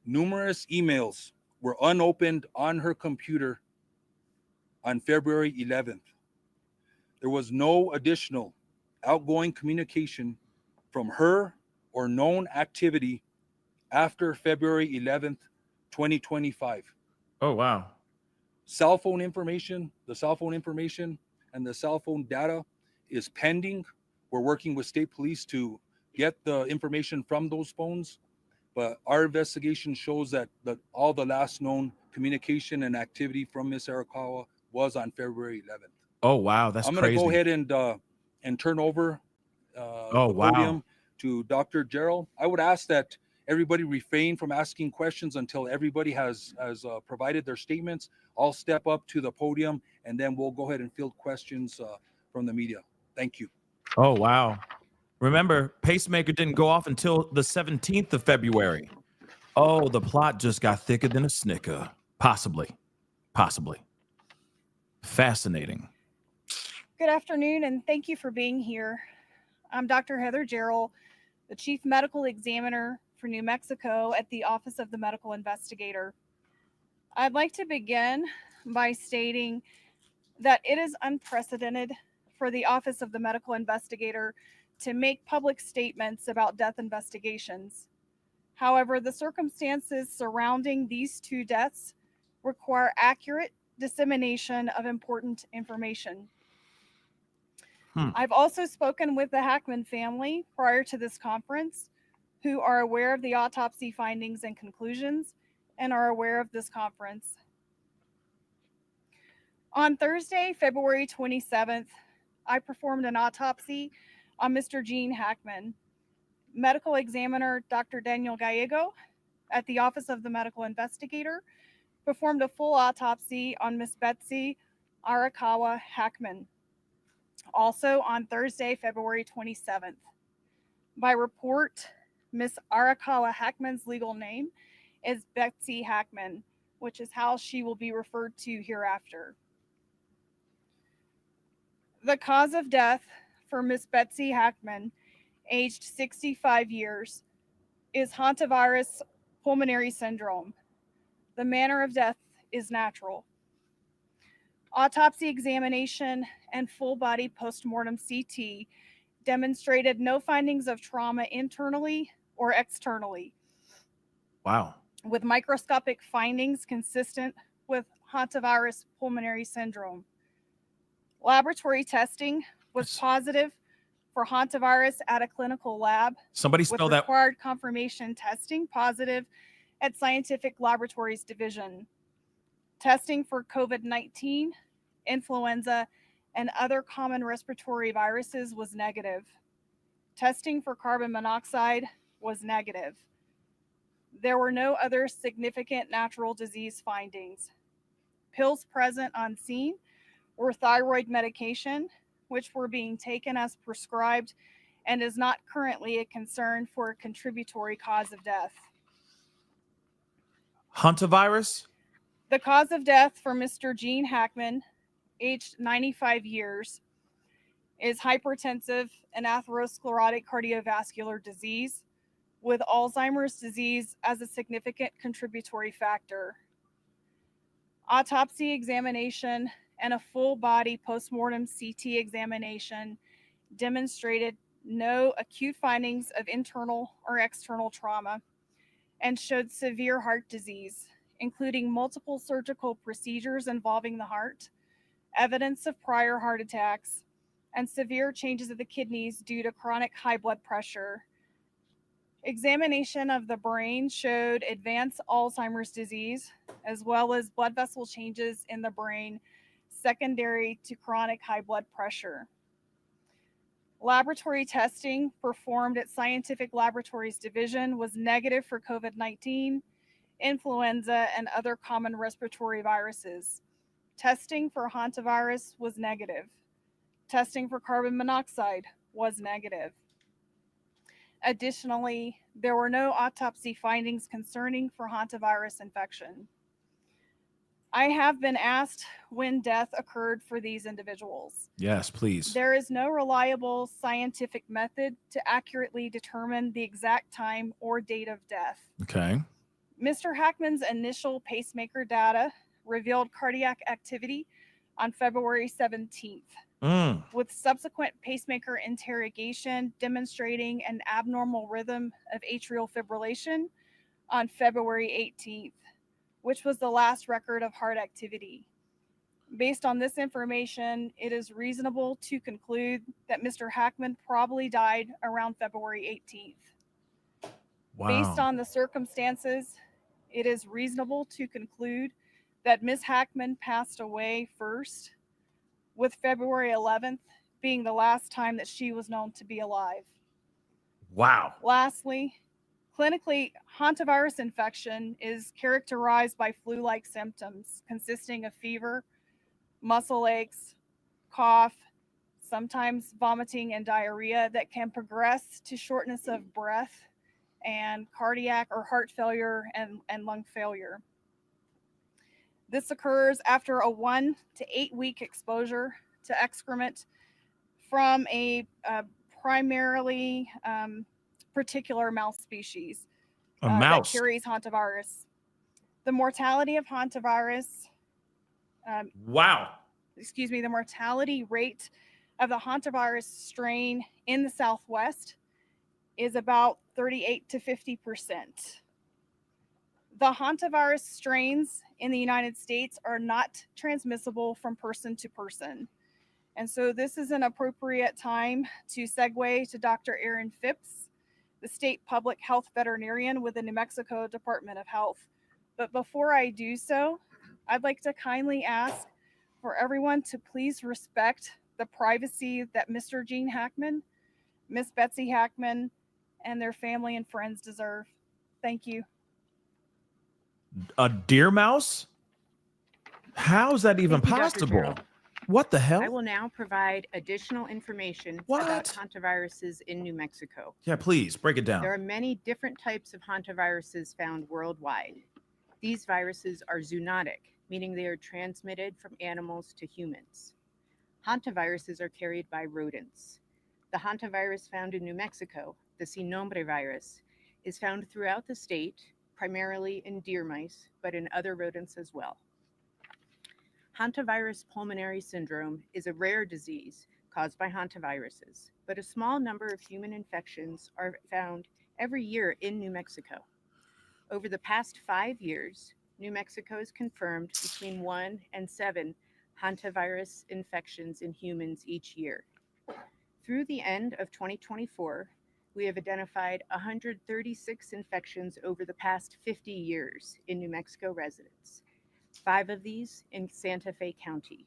S5: Numerous emails were unopened on her computer on February 11th. There was no additional outgoing communication from her or known activity after February 11th, 2025.
S2: Oh, wow.
S5: The cell phone information and the cell phone data is pending. We're working with state police to get the information from those phones, but our investigation shows that all the last known communication and activity from Ms. Arakawa was on February 11th.
S2: Oh, wow. That's
S5: I'm
S2: crazy.
S5: going to go ahead and turn over the podium to Dr. Gerald. I would ask that everybody refrain from asking questions until everybody has provided their statements. I'll step up to the podium, and then we'll go ahead and field questions from the media. Thank you.
S2: Oh, wow. Remember, pacemaker didn't go off until the 17th of February. Oh, the plot just got thicker than a snicker. Possibly. Fascinating.
S8: Good afternoon, and thank you for being here. I'm Dr. Heather Gerald, the Chief Medical Examiner for New Mexico at the Office of the Medical Investigator. I'd like to begin by stating that it is unprecedented for the Office of the Medical Investigator to make public statements about death investigations. However, the circumstances surrounding these two deaths require accurate dissemination of important information. I've also spoken with the Hackman family prior to this conference, who are aware of the autopsy findings and conclusions and are aware of this conference. On Thursday, February 27th, I performed an autopsy on Mr. Gene Hackman. Medical examiner Dr. Daniel Gallego at the Office of the Medical Investigator performed a full autopsy on Miss Betsy Arakawa Hackman, also on Thursday, February 27th. By report, Miss Arakawa Hackman's legal name is Betsy Hackman, which is how she will be referred to hereafter. The cause of death for Miss Betsy Hackman, aged 65 years, is hantavirus pulmonary syndrome. The manner of death is natural. Autopsy examination and full body postmortem CT demonstrated no findings of trauma internally or externally.
S2: Wow.
S8: With microscopic findings consistent with hantavirus pulmonary syndrome. Laboratory testing was positive for hantavirus at a clinical lab.
S2: Somebody spell
S8: with
S2: that.
S8: Required confirmation testing positive at Scientific Laboratories Division. Testing for COVID-19, influenza, and other common respiratory viruses was negative. Testing for carbon monoxide was negative. There were no other significant natural disease findings. Pills present on scene were thyroid medication, which were being taken as prescribed and is not currently a concern for a contributory cause of death.
S2: Hantavirus?
S8: The cause of death for Mr. Gene Hackman, aged 95 years, is hypertensive and atherosclerotic cardiovascular disease, with Alzheimer's disease as a significant contributory factor. Autopsy examination and a full body postmortem CT examination demonstrated no acute findings of internal or external trauma, and showed severe heart disease, including multiple surgical procedures involving the heart, evidence of prior heart attacks, and severe changes of the kidneys due to chronic high blood pressure. Examination of the brain showed advanced Alzheimer's disease, as well as blood vessel changes in the brain secondary to chronic high blood pressure. Laboratory testing performed at Scientific Laboratories Division was negative for COVID-19, influenza, and other common respiratory viruses. Testing for hantavirus was negative. Testing for carbon monoxide was negative. Additionally, there were no autopsy findings concerning for hantavirus infection. I have been asked when death occurred for these individuals.
S2: Yes, please.
S8: There is no reliable scientific method to accurately determine the exact time or date of death.
S2: Okay.
S8: Mr. Hackman's initial pacemaker data revealed cardiac activity on February 17th, with subsequent pacemaker interrogation demonstrating an abnormal rhythm of atrial fibrillation on February 18th, which was the last record of heart activity. Based on this information, it is reasonable to conclude that Mr. Hackman probably died around February 18th.
S2: Wow.
S8: Based on the circumstances, it is reasonable to conclude that Ms. Hackman passed away first, with February 11th being the last time that she was known to be alive.
S2: Wow.
S8: Lastly, clinically, hantavirus infection is characterized by flu-like symptoms consisting of fever, muscle aches, cough, sometimes vomiting and diarrhea that can progress to shortness of breath and cardiac or heart failure and lung failure. This occurs after a 1 to 8 week exposure to excrement from a primarily particular mouse species that carries hantavirus. The mortality of hantavirus, the mortality rate of the hantavirus strain in the Southwest is about 38 to 50%. The hantavirus strains in the United States are not transmissible from person to person. And so this is an appropriate time to segue to Dr. Aaron Phipps, the state public health veterinarian with the New Mexico Department of Health. But before I do so, I'd like to kindly ask for everyone to please respect the privacy that Mr. Gene Hackman, Miss Betsy Hackman, and their family and friends deserve. Thank you.
S2: A deer mouse? How is that even possible? What the hell?
S9: I will now provide additional information about hantaviruses in New Mexico.
S2: Yeah, please break it down.
S9: There are many different types of hantaviruses found worldwide. These viruses are zoonotic, meaning they are transmitted from animals to humans. Hantaviruses are carried by rodents. The hantavirus found in New Mexico, the Sin Nombre virus, is found throughout the state, primarily in deer mice, but in other rodents as well. Hantavirus pulmonary syndrome is a rare disease caused by hantaviruses, but a small number of human infections are found every year in New Mexico. Over the past 5 years, New Mexico has confirmed between 1 and 7 hantavirus infections in humans each year. Through the end of 2024, we have identified 136 infections over the past 50 years in New Mexico residents, 5 of these in Santa Fe County.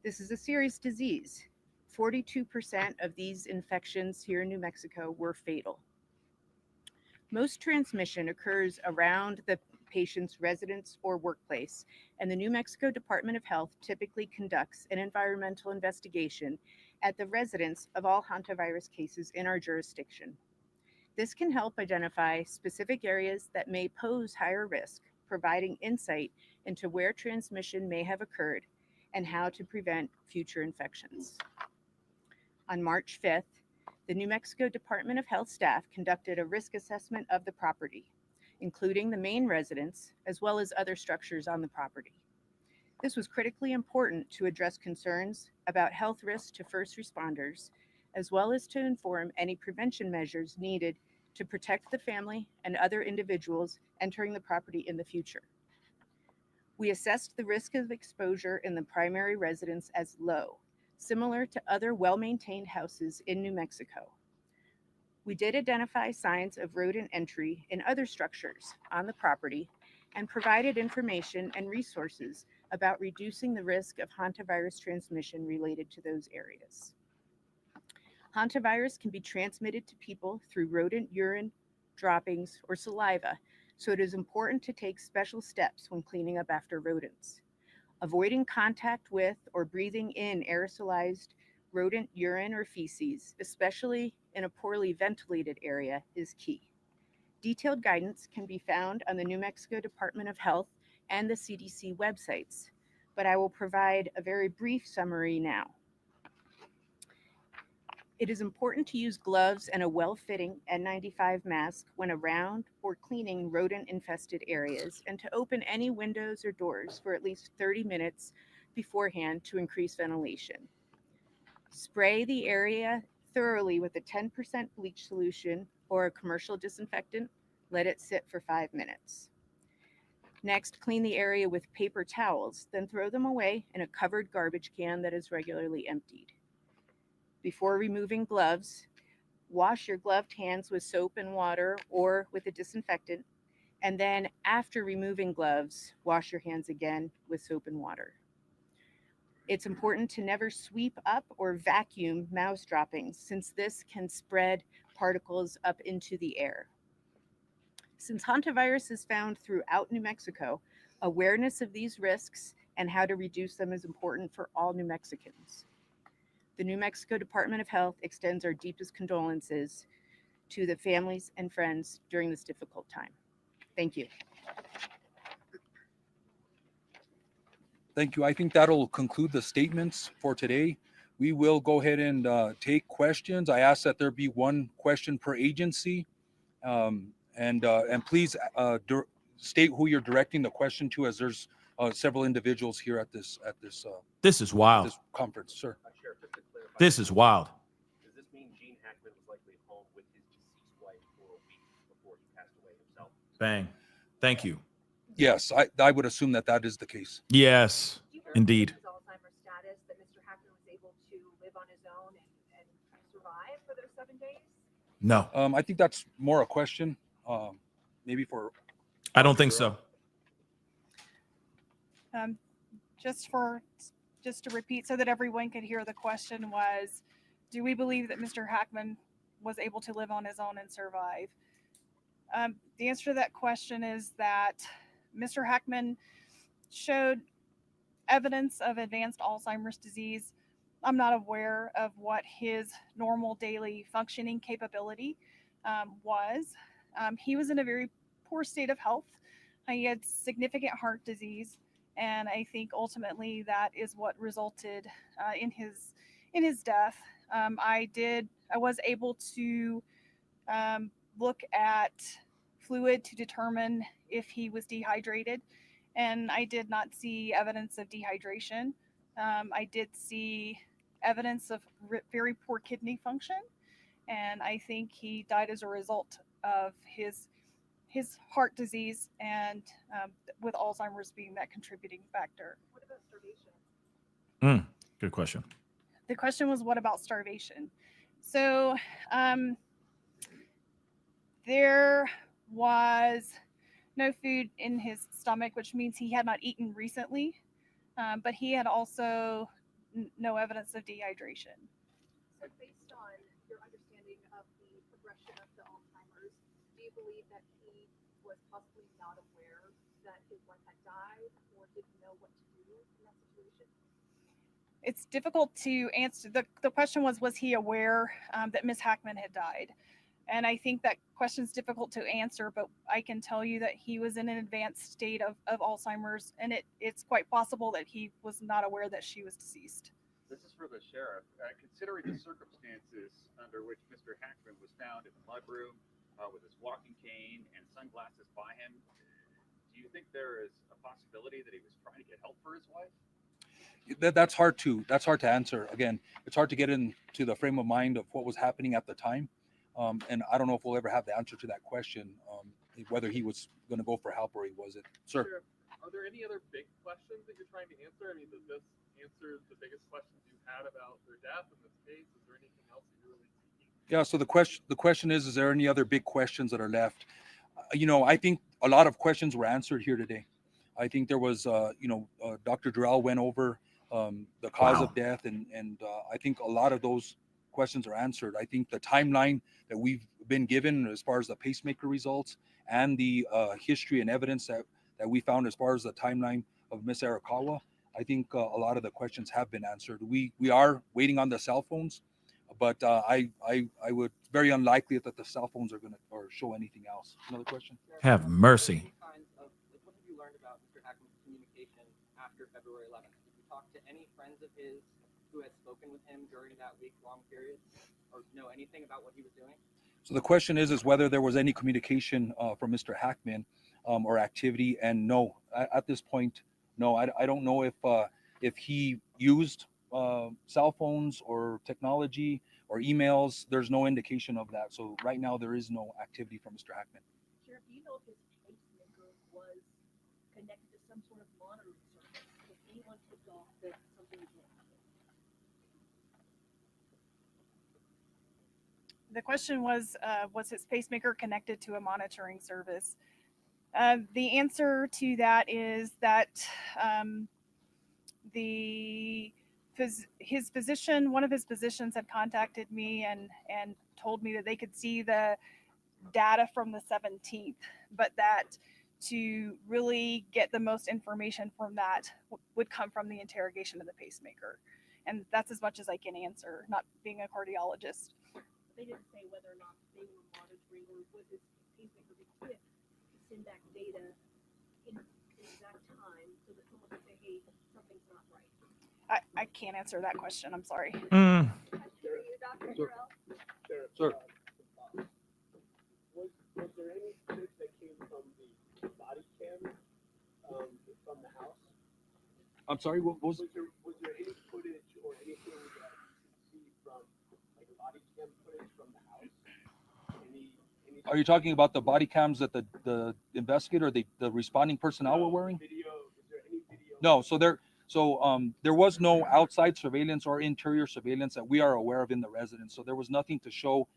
S9: This is a serious disease. 42% of these infections here in New Mexico were fatal. Most transmission occurs around the patient's residence or workplace, and the New Mexico Department of Health typically conducts an environmental investigation at the residence of all hantavirus cases in our jurisdiction. This can help identify specific areas that may pose higher risk, providing insight into where transmission may have occurred and how to prevent future infections. On March 5th, the New Mexico Department of Health staff conducted a risk assessment of the property, including the main residence, as well as other structures on the property. This was critically important to address concerns about health risks to first responders, as well as to inform any prevention measures needed to protect the family and other individuals entering the property in the future. We assessed the risk of exposure in the primary residence as low, similar to other well-maintained houses in New Mexico. We did identify signs of rodent entry in other structures on the property and provided information and resources about reducing the risk of hantavirus transmission related to those areas. Hantavirus can be transmitted to people through rodent urine, droppings, or saliva, so it is important to take special steps when cleaning up after rodents. Avoiding contact with or breathing in aerosolized rodent urine or feces, especially in a poorly ventilated area, is key. Detailed guidance can be found on the New Mexico Department of Health and the CDC websites, but I will provide a very brief summary now. It is important to use gloves and a well-fitting N95 mask when around or cleaning rodent-infested areas, and to open any windows or doors for at least 30 minutes beforehand to increase ventilation. Spray the area thoroughly with a 10% bleach solution or a commercial disinfectant. Let it sit for 5 minutes. Next, clean the area with paper towels, then throw them away in a covered garbage can that is regularly emptied. Before removing gloves, wash your gloved hands with soap and water or with a disinfectant, and then after removing gloves, wash your hands again with soap and water. It's important to never sweep up or vacuum mouse droppings, since this can spread particles up into the air. Since hantavirus is found throughout New Mexico, awareness of these risks and how to reduce them is important for all New Mexicans. The New Mexico Department of Health extends our deepest condolences to the families and friends during this difficult time. Thank you.
S5: Thank you. I think that'll conclude the statements for today. We will go ahead and take questions. I ask that there be one question per agency, and please state who you're directing the question to, as there's several individuals here at this
S2: This is wild.
S5: this conference, sir.
S2: This is wild.
S6: Does this mean Gene Hackman was likely home with his deceased wife for a week before he passed away himself?
S2: Bang. Thank you.
S5: Yes, I would assume that that is the case.
S2: Yes, indeed.
S10: His Alzheimer's status, that Mr. Hackman was able to live on his own and survive for those 7 days?
S2: No,
S5: I think that's more a question, maybe for.
S2: I don't think so.
S8: Just to repeat so that everyone could hear, the question was, do we believe that Mr. Hackman was able to live on his own and survive? The answer to that question is that Mr. Hackman showed evidence of advanced Alzheimer's disease. I'm not aware of what his normal daily functioning capability was. He was in a very poor state of health. He had significant heart disease, and I think ultimately that is what resulted in his death. I was able to look at fluid to determine if he was dehydrated, and I did not see evidence of dehydration. I did see evidence of very poor kidney function, and I think he died as a result of his heart disease and with Alzheimer's being that contributing factor.
S10: What about starvation?
S2: Good question.
S8: The question was, what about starvation? So there was no food in his stomach, which means he had not eaten recently, but he had also no evidence of dehydration.
S10: So based on your understanding of the progression of the Alzheimer's, do you believe that he was possibly not aware that his wife had died or didn't know what to do in that situation?
S8: It's difficult to answer. The question was he aware that Ms. Hackman had died? And I think that question's difficult to answer, but I can tell you that he was in an advanced state of Alzheimer's, and it's quite possible that he was not aware that she was deceased.
S11: This is for the sheriff. Considering the circumstances under which Mr. Hackman was found in the mudroom with his walking cane and sunglasses by him, do you think there is a possibility that he was trying to get help for his wife?
S5: That's hard to answer. Again, it's hard to get into the frame of mind of what was happening at the time, and I don't know if we'll ever have the answer to that question, whether he was going to go for help or he wasn't. Sir.
S12: Sheriff, are there any other big questions that you're trying to answer? I mean, does this answer the biggest questions you had about their death in this case? Is there anything else that you're really seeking?
S5: Yeah. So the question is there any other big questions that are left? I think a lot of questions were answered here today. I think there was, Dr. Durrell went over the cause of death, and I think a lot of those questions are answered. I think the timeline that we've been given as far as the pacemaker results and the history and evidence that we found as far as the timeline of Miss Arakawa, I think a lot of the questions have been answered. We are waiting on the cell phones, but I would very unlikely that the cell phones are going to or show anything else. Another question?
S2: Have mercy.
S13: What have you learned about Mr. Hackman's communication after February 11th? Did you talk to any friends of his who had spoken with him during that week-long period, or know anything about what he was doing?
S5: So the question is whether there was any communication from Mr. Hackman or activity, and no, at this point, no. I don't know if he used cell phones or technology or emails. There's no indication of that. So right now there is no activity from Mr. Hackman.
S10: Sheriff, do you know if his pacemaker was connected to some sort of monitoring service? If anyone tipped off that something was wrong?
S8: The question was his pacemaker connected to a monitoring service? The answer to that is that his physician, one of his physicians, had contacted me and told me that they could see the data from the 17th, but that to really get the most information from that would come from the interrogation of the pacemaker. And that's as much as I can answer, not being a cardiologist.
S10: They didn't say whether or not they were monitoring or was his pacemaker equipped to send back data in exact time so that someone could say, hey, something's not right.
S8: I can't answer that question. I'm sorry.
S10: Dr. Durrell?
S5: Sir.
S14: Was there any footage that came from the body cam from the house?
S5: I'm sorry, what was
S14: there any footage or anything that you could see from like body cam footage from the house?
S5: Are you talking about the body cams that the investigator, the responding personnel were wearing?
S14: Video, is there any video?
S5: No, there was no outside surveillance or interior surveillance that we are aware of in the residence. So there was nothing to show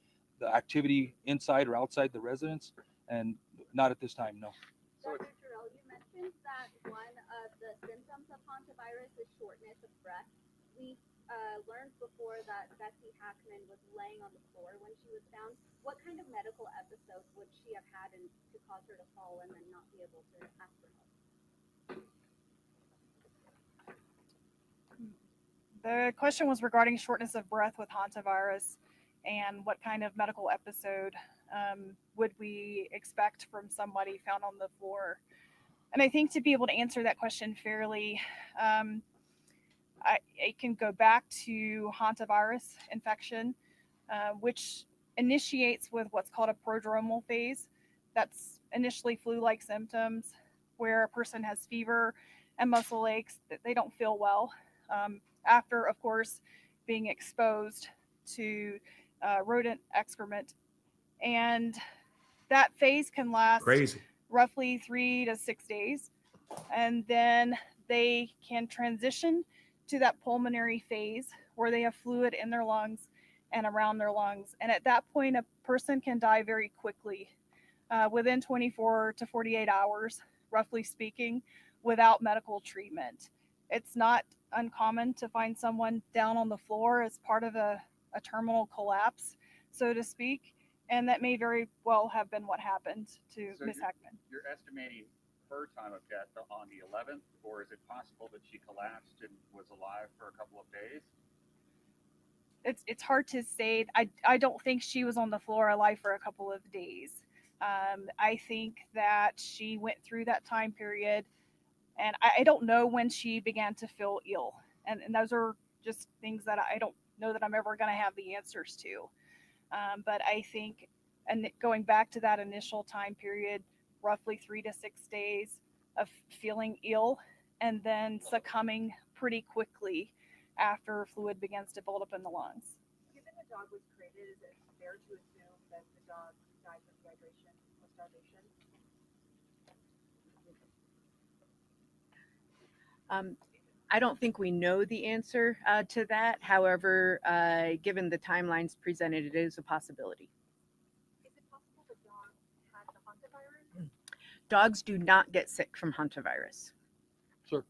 S5: the activity inside or outside the residence, and not at this time, no.
S15: Dr. Durrell, you mentioned that one of the symptoms of hantavirus is shortness of breath. We learned before that Betsy Hackman was laying on the floor when she was found. What kind of medical episode would she have had to cause her to fall and then not be able to ask for help?
S8: The question was regarding shortness of breath with hantavirus and what kind of medical episode would we expect from somebody found on the floor. And I think to be able to answer that question fairly, I can go back to hantavirus infection, which initiates with what's called a prodromal phase. That's initially flu-like symptoms where a person has fever and muscle aches, that they don't feel well. After, of course, being exposed to rodent excrement. And that phase can last roughly 3 to 6 days. And then they can transition to that pulmonary phase where they have fluid in their lungs and around their lungs. And at that point, a person can die very quickly, within 24 to 48 hours, roughly speaking, without medical treatment. It's not uncommon to find someone down on the floor as part of a terminal collapse, so to speak, and that may very well have been what happened to Ms. Hackman.
S11: You're estimating her time of death on the 11th, or is it possible that she collapsed and was alive for a couple of days?
S8: It's hard to say. I don't think she was on the floor alive for a couple of days. I think that she went through that time period, and I don't know when she began to feel ill. And those are just things that I don't know that I'm ever going to have the answers to. But I think, and going back to that initial time period, roughly 3 to 6 days of feeling ill and then succumbing pretty quickly after fluid begins to build up in the lungs.
S10: Given the dog was created, is it fair to assume that the dog died from dehydration or starvation?
S9: I don't think we know the answer to that. However, given the timelines presented, it is a possibility.
S10: Is it possible the dog had the hantavirus?
S9: Dogs do not get sick from hantavirus.
S5: Sir.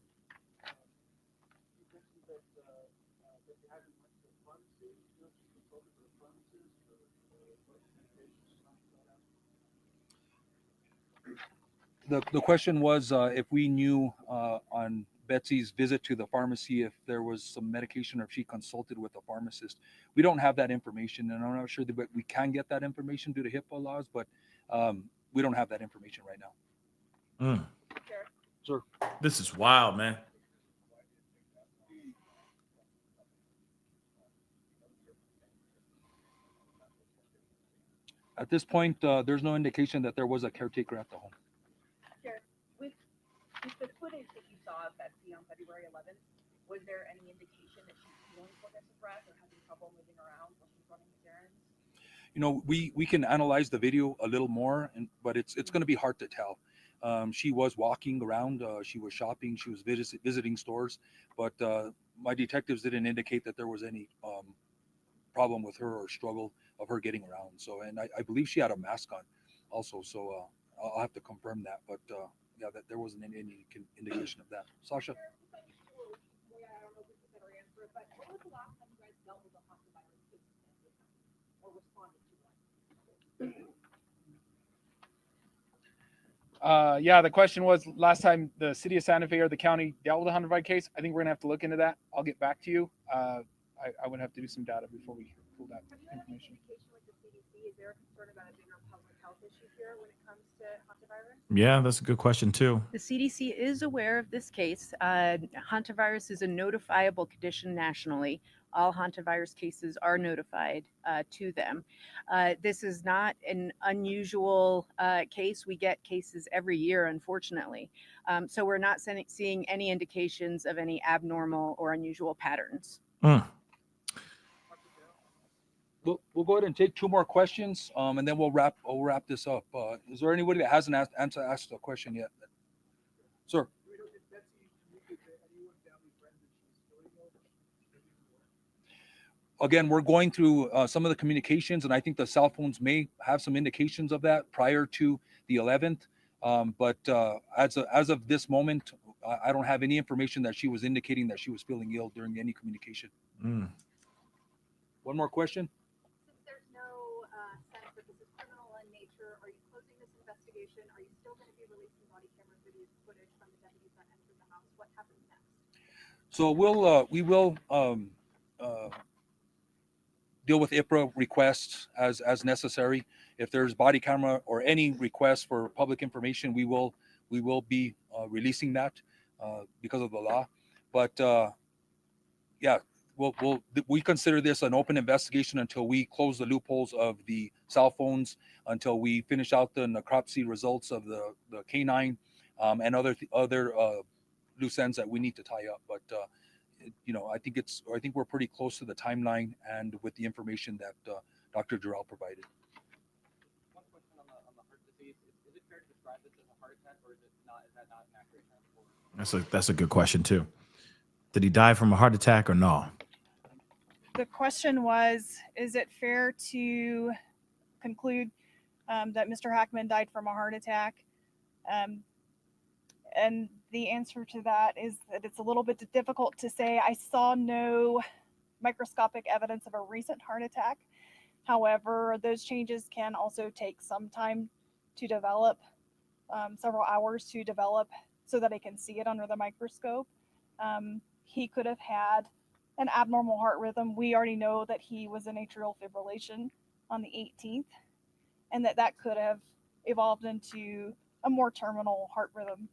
S5: The question was if we knew on Betsy's visit to the pharmacy if there was some medication or if she consulted with a pharmacist. We don't have that information, and I'm not sure that we can get that information due to HIPAA laws, but we don't have that information right now. Sir.
S2: This is wild, man.
S5: At this point, there's no indication that there was a caretaker at the home.
S16: Sheriff, with the footage that you saw of Betsy on February 11th, was there any indication that she's feeling shortness of breath or having trouble moving around while she's running these errands?
S5: You know, we can analyze the video a little more, but it's going to be hard to tell. She was walking around, she was shopping, she was visiting stores, but my detectives didn't indicate that there was any problem with her or struggle of her getting around. So, and I believe she had a mask on also, so I'll have to confirm that, but yeah, that there wasn't any indication of that. Sasha?
S10: I don't know if this is a better answer, but when was the last time you guys dealt with a hantavirus case or responded to one?
S17: Yeah, the question was last time the city of Santa Fe or the county dealt with a hantavirus case. I think we're gonna have to look into that. I'll get back to you. I would have to do some data before we pull that information.
S10: With the CDC, is there a concern about a bigger public health issue here when it comes to hantavirus?
S2: Yeah, that's a good question too.
S9: The CDC is aware of this case. Hantavirus is a notifiable condition nationally. All hantavirus cases are notified to them. This is not an unusual case. We get cases every year, unfortunately. So we're not seeing any indications of any abnormal or unusual patterns.
S5: We'll go ahead and take two more questions, and then we'll wrap this up. Is there anybody that hasn't asked a question yet? Sir. Again, we're going through some of the communications, and I think the cell phones may have some indications of that prior to the 11th. But as of this moment, I don't have any information that she was indicating that she was feeling ill during any communication. One more question.
S10: Since there's no sense that this is criminal in nature, are you closing this investigation? Are you still going to be releasing body camera footage from the deputies that entered the house? What happens next?
S5: So we will deal with IPRA requests as necessary. If there's body camera or any request for public information, we will be releasing that because of the law. But yeah, we consider this an open investigation until we close the loopholes of the cell phones, until we finish out the necropsy results of the canine and other loose ends that we need to tie up. But you know, I think we're pretty close to the timeline and with the information that Dr. Jarrell provided.
S13: One question on the heart disease. Is it fair to describe this as a heart attack, or is that not an accurate term for?
S2: That's a good question too. Did he die from a heart attack or no?
S8: The question was, is it fair to conclude that Mr. Hackman died from a heart attack? And the answer to that is that it's a little bit difficult to say. I saw no microscopic evidence of a recent heart attack. However, those changes can also take some time to develop, several hours to develop so that I can see it under the microscope. He could have had an abnormal heart rhythm. We already know that he was in atrial fibrillation on the 18th, and that could have evolved into a more terminal heart rhythm.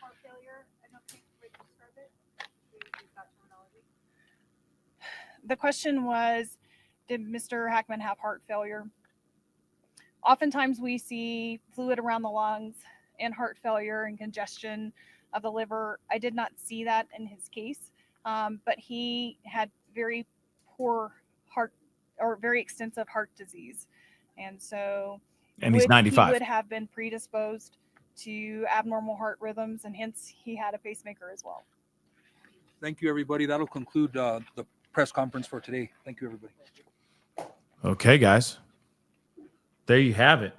S10: Heart failure, I don't think we can describe it. We use that terminology.
S8: The question was, did Mr. Hackman have heart failure? Oftentimes we see fluid around the lungs and heart failure and congestion of the liver. I did not see that in his case, but he had very poor heart or very extensive heart disease. And so
S2: And he's
S8: he
S2: 95.
S8: would have been predisposed to abnormal heart rhythms, and hence he had a pacemaker as well.
S5: Thank you, everybody. That'll conclude the press conference for today. Thank you, everybody.
S2: Okay, guys. There you have it.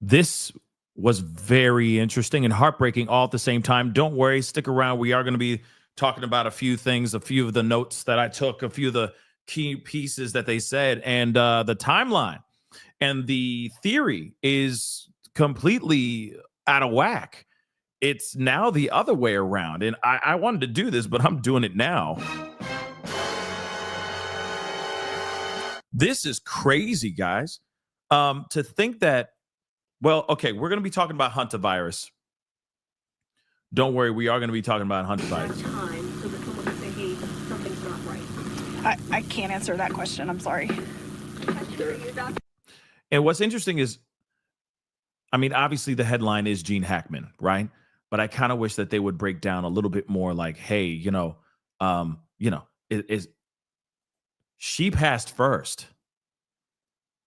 S2: This was very interesting and heartbreaking all at the same time. Don't worry, stick around. We are going to be talking about a few things, a few of the notes that I took, a few of the key pieces that they said, and the timeline. And the theory is completely out of whack. It's now the other way around. And I wanted to do this, but I'm doing it now. This is crazy, guys. To think that, well, okay, we're going to be talking about hantavirus. Don't worry, we are going to be talking about hantavirus.
S16: Time so that someone can say, hey, something's not right.
S8: I can't answer that question. I'm sorry.
S2: And what's interesting is, I mean, obviously the headline is Gene Hackman, right? But I kind of wish that they would break down a little bit more like, hey, she passed first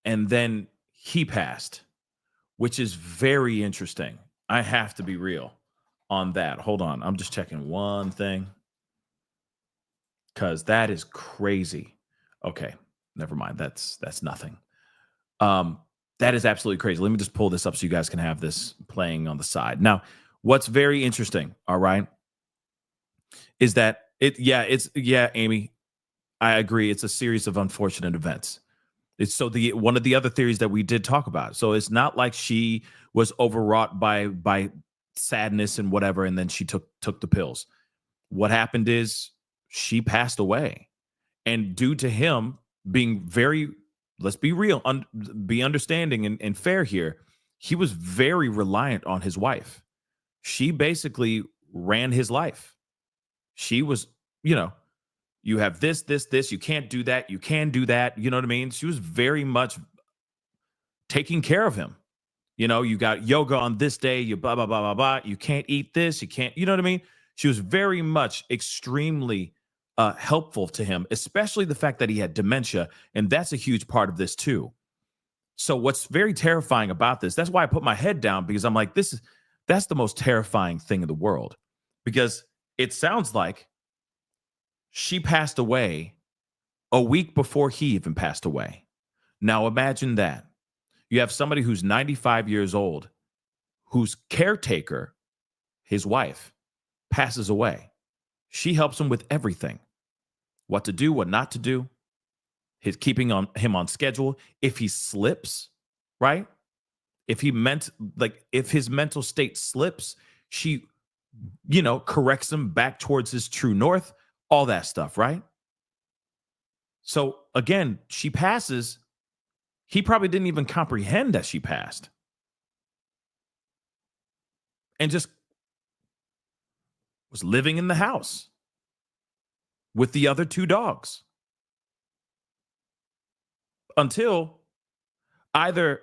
S2: and then he passed, which is very interesting. I have to be real on that. Hold on. I'm just checking one thing because that is crazy. Okay, never mind. That's nothing. That is absolutely crazy. Let me just pull this up so you guys can have this playing on the side. Now, what's very interesting, all right, is that Amy, I agree. It's a series of unfortunate events. It's so one of the other theories that we did talk about. So it's not like she was overwrought by sadness and whatever, and then she took the pills. What happened is she passed away, and due to him being very, let's be real, be understanding and fair here, he was very reliant on his wife. She basically ran his life. She was, you have this, you can't do that, you can do that. You know what I mean? She was very much taking care of him. You got yoga on this day, you blah, blah, blah, blah, blah. You can't eat this, you can't, you know what I mean? She was very much extremely helpful to him, especially the fact that he had dementia. And that's a huge part of this too. So what's very terrifying about this, that's why I put my head down, because I'm like, that's the most terrifying thing in the world, because it sounds like she passed away a week before he even passed away. Now imagine that. You have somebody who's 95 years old, whose caretaker, his wife, passes away. She helps him with everything. What to do, what not to do. His keeping him on schedule. If he slips, right? If his mental state slips, she, corrects him back towards his true north, all that stuff, right? So again, she passes. He probably didn't even comprehend that she passed. And just was living in the house with the other two dogs. Until either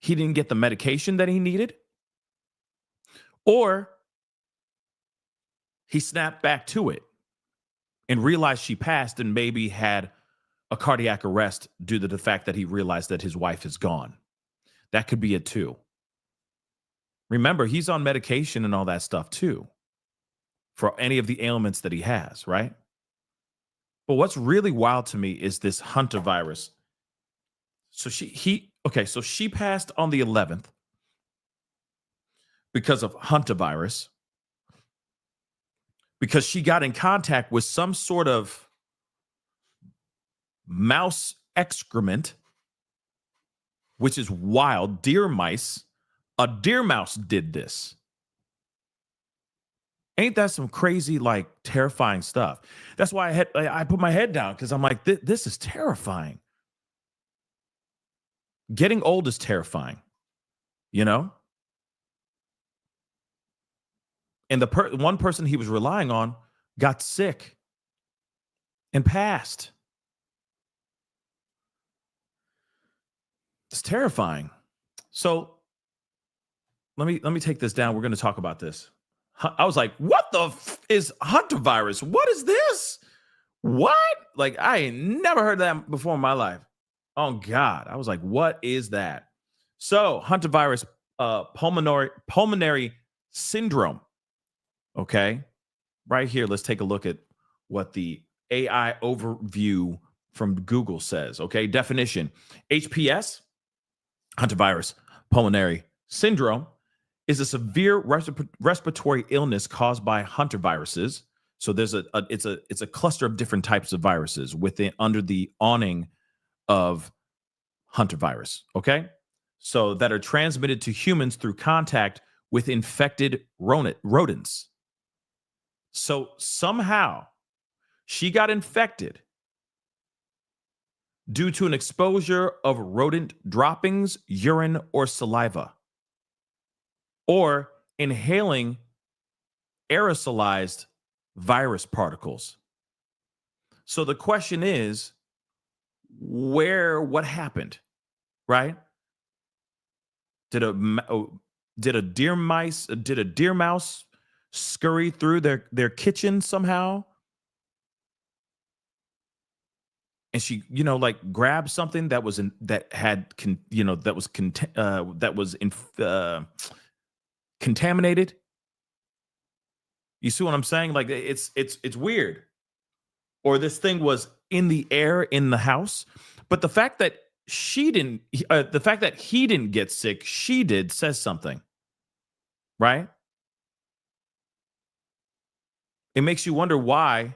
S2: he didn't get the medication that he needed, or he snapped back to it and realized she passed and maybe had a cardiac arrest due to the fact that he realized that his wife is gone. That could be it too. Remember, he's on medication and all that stuff too for any of the ailments that he has, right? But what's really wild to me is this hantavirus. So she passed on the 11th because of hantavirus, because she got in contact with some sort of mouse excrement, which is wild. Deer mice. A deer mouse did this. Ain't that some crazy, terrifying stuff? That's why I put my head down, because I'm like, this is terrifying. Getting old is terrifying, And the one person he was relying on got sick and passed. It's terrifying. So let me take this down. We're going to talk about this. I was like, what the is hantavirus? What is this? What? Like, I ain't never heard that before in my life. Oh God. I was like, what is that? So hantavirus, pulmonary syndrome. Okay. Right here, let's take a look at what the AI overview from Google says. Okay. Definition: HPS, hantavirus pulmonary syndrome, is a severe respiratory illness caused by hantaviruses. So there's it's a cluster of different types of viruses within under the awning of hantavirus. Okay, so that are transmitted to humans through contact with infected rodents. So somehow she got infected due to an exposure of rodent droppings, urine, or saliva, or inhaling aerosolized virus particles. So the question is, what happened, right? Did a deer mouse scurry through their kitchen somehow? And she, like grabbed something that was contaminated. You see what I'm saying? Like it's weird. Or this thing was in the air in the house, but the fact that he didn't get sick, she did, says something, right? It makes you wonder why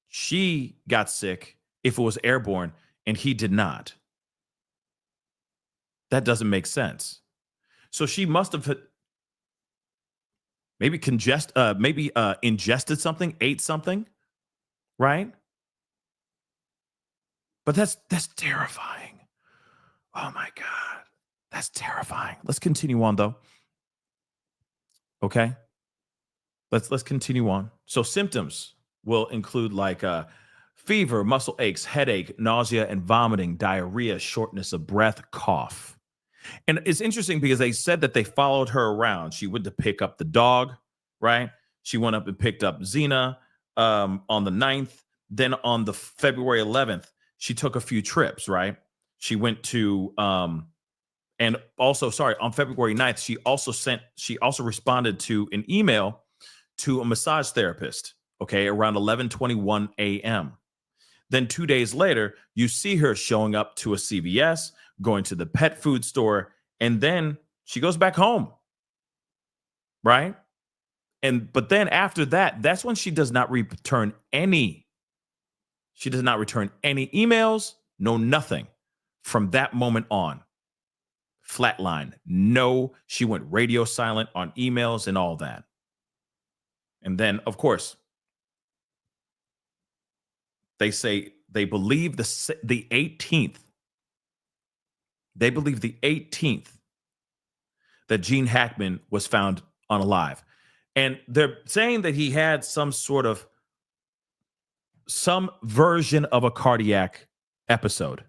S2: she got sick if it was airborne and he did not. That doesn't make sense. So she must have maybe ingested something, ate something, right? But that's terrifying. Oh my God. That's terrifying. Let's continue on though. Okay. Let's continue on. So symptoms will include like fever, muscle aches, headache, nausea and vomiting, diarrhea, shortness of breath, cough. And it's interesting because they said that they followed her around. She went to pick up the dog, right? She went up and picked up Xena on the 9th. Then on the February 11th, she took a few trips, right? She went to and also, on February 9th, she also responded to an email to a massage therapist, okay, around 11:21 a.m. Then 2 days later, you see her showing up to a CVS, going to the pet food store, and then she goes back home, right? But then after that, that's when she does not return any. She does not return any emails, no nothing from that moment on. Flatline. No, she went radio silent on emails and all that. And then, of course, they say they believe the 18th. They believe the 18th that Gene Hackman was found unalive. And they're saying that he had some version of a cardiac episode.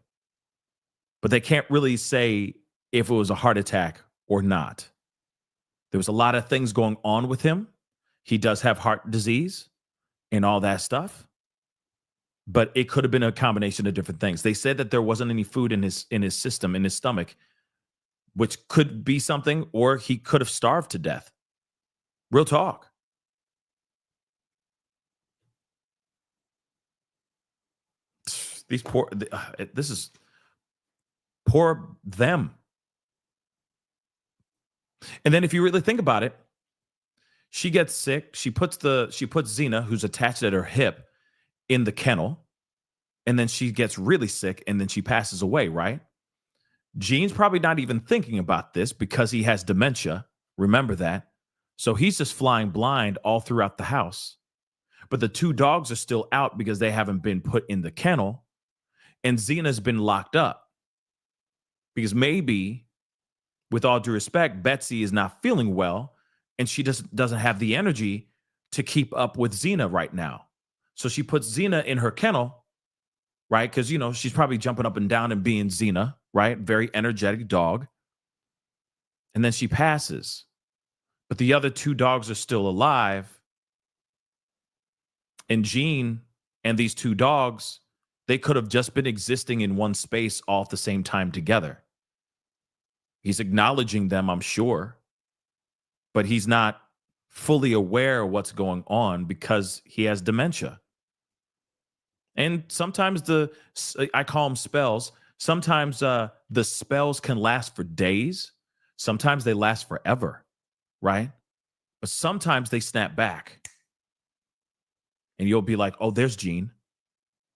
S2: But they can't really say if it was a heart attack or not. There was a lot of things going on with him. He does have heart disease and all that stuff. But it could have been a combination of different things. They said that there wasn't any food in his system, in his stomach, which could be something, or he could have starved to death. Real talk. This is poor them. And then if you really think about it, she gets sick. She puts Xena, who's attached at her hip, in the kennel, and then she gets really sick, and then she passes away, right? Gene's probably not even thinking about this because he has dementia. Remember that. So he's just flying blind all throughout the house. But the two dogs are still out because they haven't been put in the kennel, and Xena's been locked up. Because maybe, with all due respect, Betsy is not feeling well, and she doesn't have the energy to keep up with Xena right now. So she puts Xena in her kennel, right? Because, she's probably jumping up and down and being Xena, right? Very energetic dog. And then she passes. but the other 2 dogs are still alive. And Gene and these 2 dogs, they could have just been existing in one space all at the same time together. He's acknowledging them, I'm sure, but he's not fully aware of what's going on because he has dementia. And sometimes I call them spells. Sometimes the spells can last for days. Sometimes they last forever, right? But sometimes they snap back. And you'll be like, oh, there's Gene.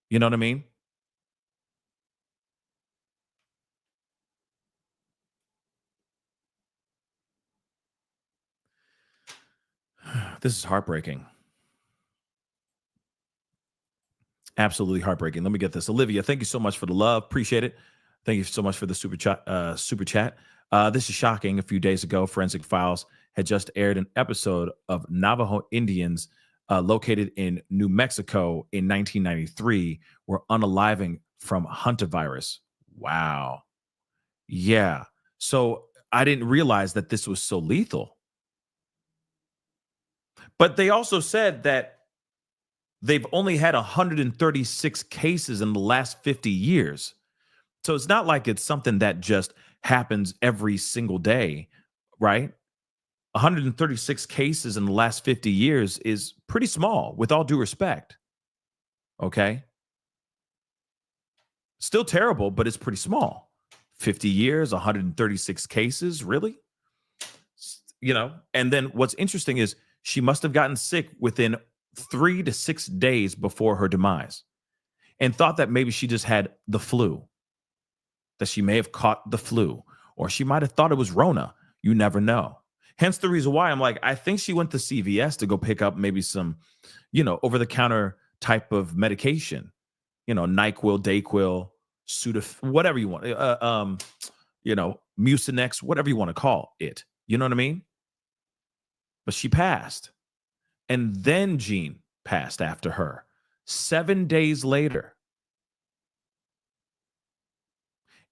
S2: You know what I mean? This is heartbreaking. Absolutely heartbreaking. Let me get this. Olivia, thank you so much for the love. Appreciate it. Thank you so much for the super chat. This is shocking. A few days ago, Forensic Files had just aired an episode of Navajo Indians located in New Mexico in 1993 were unaliving from hantavirus. Wow. Yeah. So I didn't realize that this was so lethal. But they also said that they've only had 136 cases in the last 50 years. So it's not like it's something that just happens every single day, right? 136 cases in the last 50 years is pretty small, with all due respect. Okay? Still terrible, but it's pretty small. 50 years, 136 cases, really? You know, and then what's interesting is she must have gotten sick within 3 to 6 days before her demise and thought that maybe she just had the flu, that she may have caught the flu, or she might have thought it was Rona. You never know. Hence the reason why I'm like, I think she went to CVS to go pick up maybe some, over-the-counter type of medication, NyQuil, Dayquil, Sudafed, whatever you want, Mucinex, whatever you want to call it. You know what I mean? But she passed. And then Gene passed after her 7 days later.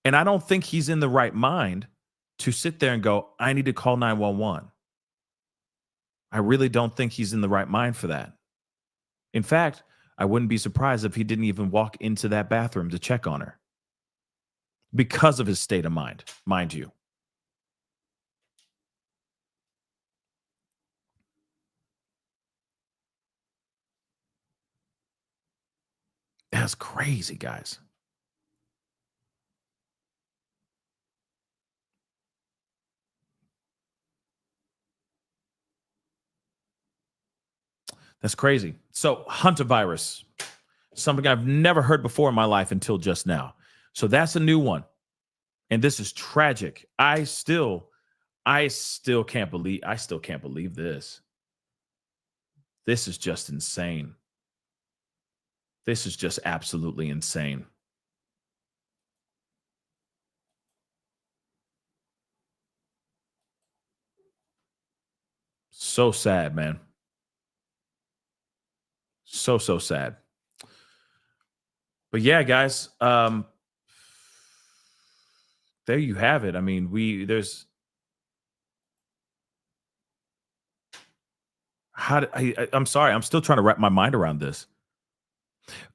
S2: And I don't think he's in the right mind to sit there and go, I need to call 911. I really don't think he's in the right mind for that. In fact, I wouldn't be surprised if he didn't even walk into that bathroom to check on her because of his state of mind you. That's crazy, guys. That's crazy. So hantavirus, something I've never heard before in my life until just now. So that's a new one. And this is tragic. I still can't believe this. This is just insane. This is just absolutely insane. So sad, man. So sad. But yeah, guys, there you have it. I mean, I'm sorry. I'm still trying to wrap my mind around this.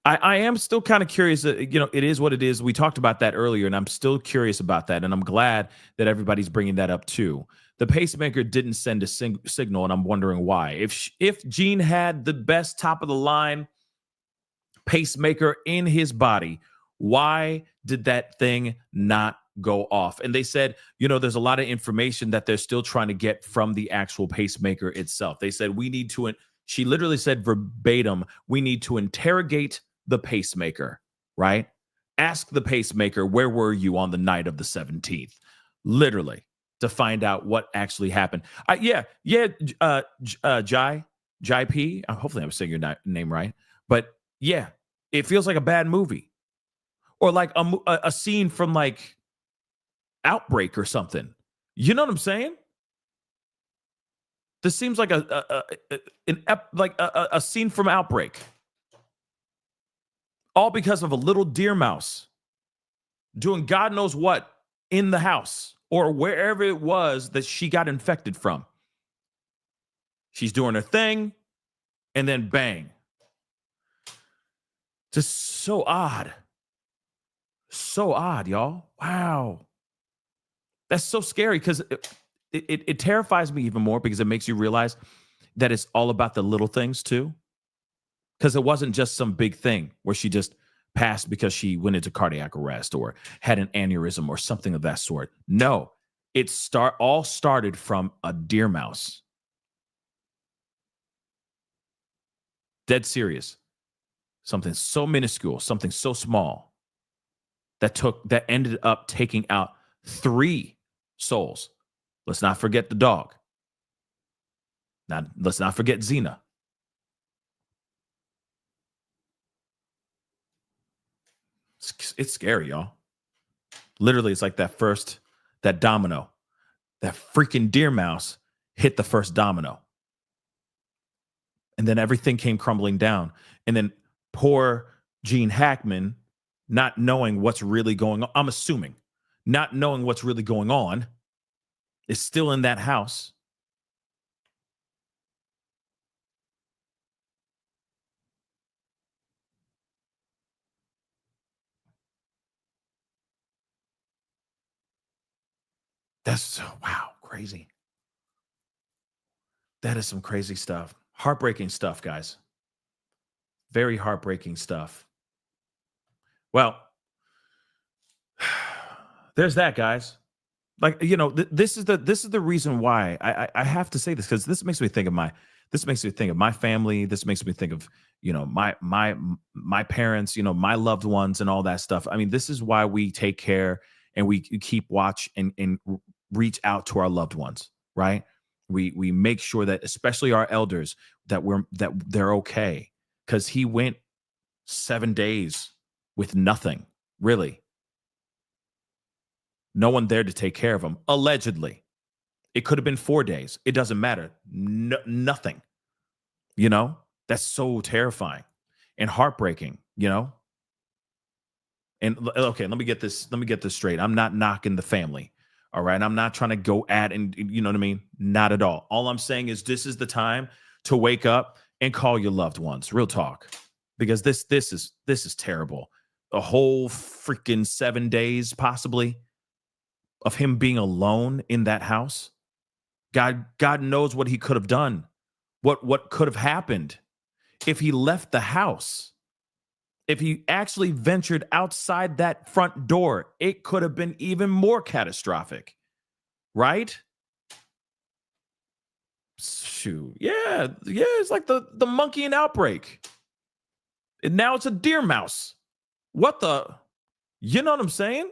S2: I am still kind of curious. It is what it is. We talked about that earlier, and I'm still curious about that. And I'm glad that everybody's bringing that up too. The pacemaker didn't send a signal, and I'm wondering why. If Gene had the best top of the line pacemaker in his body, why did that thing not go off? And they said, there's a lot of information that they're still trying to get from the actual pacemaker itself. They said, she literally said verbatim, we need to interrogate the pacemaker, right? Ask the pacemaker, where were you on the night of the 17th? Literally, to find out what actually happened. Jai P. Hopefully I'm saying your name right. But yeah, it feels like a bad movie. Or like a scene from like Outbreak or something. You know what I'm saying? This seems like a scene from Outbreak. All because of a little deer mouse doing God knows what in the house or wherever it was that she got infected from. She's doing her thing, and then bang. Just so odd. So odd, y'all. Wow. That's so scary because it terrifies me even more because it makes you realize that it's all about the little things too. Because it wasn't just some big thing where she just passed because she went into cardiac arrest or had an aneurysm or something of that sort. No, it all started from a deer mouse. Dead serious. Something so minuscule, something so small that ended up taking out 3 souls. Let's not forget the dog. Let's not forget Xena. It's scary, y'all. Literally, it's like that domino. That freaking deer mouse hit the first domino. And then everything came crumbling down. And then poor Gene Hackman, not knowing what's really going on, I'm assuming, not knowing what's really going on, is still in that house. That's, wow, crazy. That is some crazy stuff. Heartbreaking stuff, guys. Very heartbreaking stuff. Well, there's that, guys. Like, you know, this is the reason why I have to say this, because this makes me think of my family. This makes me think of, you know, my parents, you know, my loved ones and all that stuff. I mean, this is why we take care and we keep watch and reach out to our loved ones, right? We make sure that, especially our elders, that they're okay, because he went 7 days with nothing, really. No one there to take care of him, allegedly. It could have been 4 days. It doesn't matter. Nothing. You know, that's so terrifying and heartbreaking, you know? And okay, let me get this straight. I'm not knocking the family. All right. I'm not trying to go at, and you know what I mean? Not at all. All I'm saying is this is the time to wake up and call your loved ones. Real talk. Because this is terrible. A whole freaking 7 days, possibly, of him being alone in that house. God knows what he could have done. What could have happened if he left the house. If he actually ventured outside that front door, it could have been even more catastrophic. Right? Shoot. Yeah, it's like the monkey in Outbreak. And now it's a deer mouse. What the? You know what I'm saying?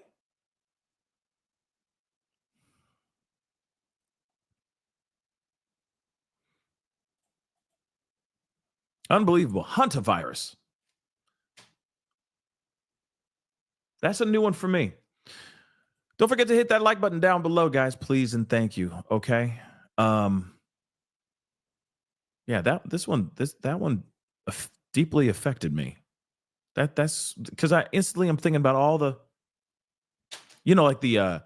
S2: Unbelievable. Hantavirus. That's a new one for me. Don't forget to hit that like button down below, guys, please, and thank you. Okay. Yeah, that one deeply affected me. That's because I instantly am thinking about all the, you know, like the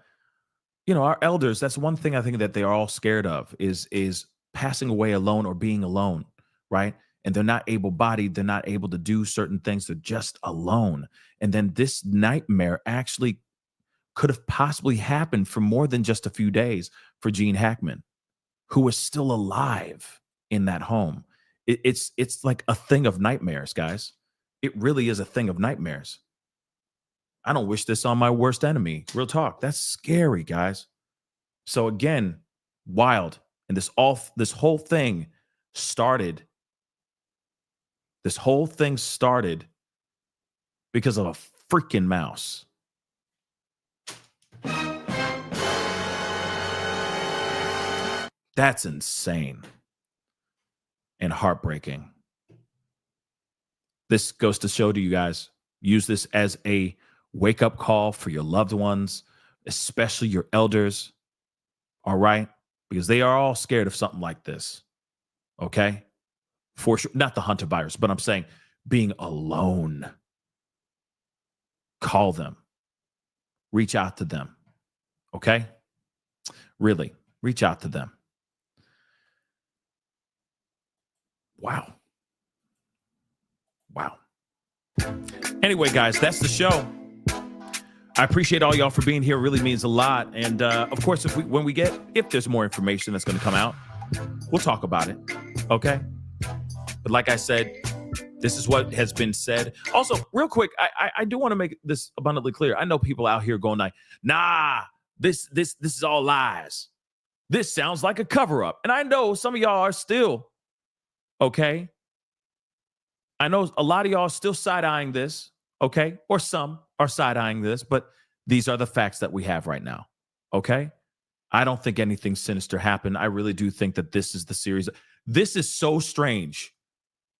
S2: you know, our elders. That's one thing I think that they are all scared of is passing away alone or being alone, right? And they're not able-bodied, they're not able to do certain things, they're just alone. And then this nightmare actually could have possibly happened for more than just a few days for Gene Hackman, who was still alive in that home. It's like a thing of nightmares, guys. It really is a thing of nightmares. I don't wish this on my worst enemy. Real talk. That's scary, guys. So again, wild. And this whole thing started. This whole thing started because of a freaking mouse. That's insane and heartbreaking. This goes to show to you guys, use this as a wake-up call for your loved ones, especially your elders, all right? Because they are all scared of something like this, okay? For sure, not the hantavirus, but I'm saying being alone. Call them. Reach out to them, okay? Really, reach out to them. Wow. Anyway, guys, that's the show. I appreciate all y'all for being here. It really means a lot. And of course, if there's more information that's going to come out, we'll talk about it. Okay. But like I said, this is what has been said. Also, real quick, I do want to make this abundantly clear. I know people out here going like, nah, this is all lies. This sounds like a cover up. And I know some of y'all are still, okay? I know a lot of y'all are still side-eyeing this, okay? Or some are side-eyeing this, but these are the facts that we have right now, okay? I don't think anything sinister happened. I really do think that this is the series. This is so strange.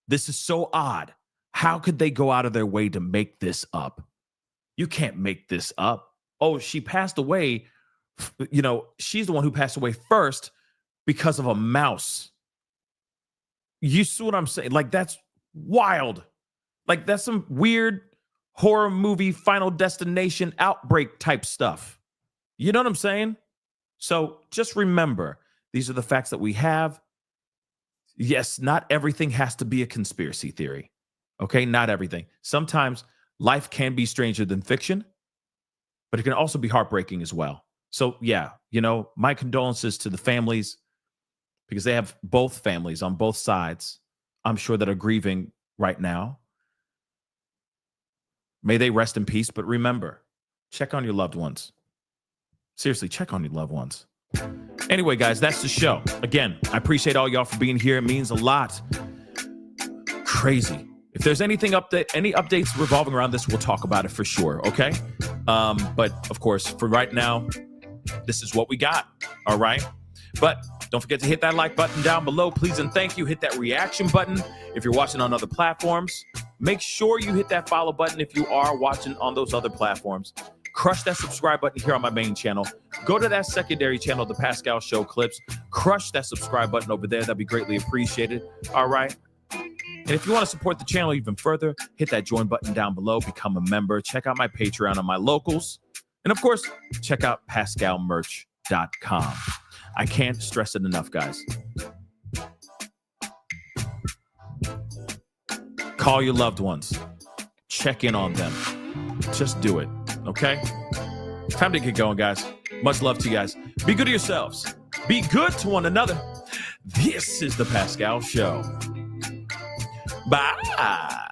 S2: This is so odd. How could they go out of their way to make this up? You can't make this up. Oh, she passed away. You know, she's the one who passed away first because of a mouse. You see what I'm saying? Like, that's wild. Like, that's some weird horror movie Final Destination outbreak type stuff. You know what I'm saying? So just remember, these are the facts that we have. Yes, not everything has to be a conspiracy theory. Okay, not everything. Sometimes life can be stranger than fiction, but it can also be heartbreaking as well. So yeah, you know, my condolences to the families, because they have both families on both sides, I'm sure, that are grieving right now. May they rest in peace. But remember, check on your loved ones. Seriously, check on your loved ones. Anyway, guys, that's the show. Again, I appreciate all y'all for being here. It means a lot. Crazy. If there's any updates revolving around this, we'll talk about it for sure, okay? But, of course, for right now, this is what we got, all right? But don't forget to hit that like button down below, please and thank you. Hit that reaction button if you're watching on other platforms. Make sure you hit that follow button if you are watching on those other platforms. Crush that subscribe button here on my main channel. Go to that secondary channel, The Pascal Show Clips. Crush that subscribe button over there. That'd be greatly appreciated. All right. And if you want to support the channel even further, hit that join button down below. Become a member. Check out my Patreon on my locals. And of course, check out PascalMerch.com. I can't stress it enough, guys. Call your loved ones. Check in on them. Just do it. Okay? Time to get going, guys. Much love to you guys. Be good to yourselves. Be good to one another. This is The Pascal Show. Bye.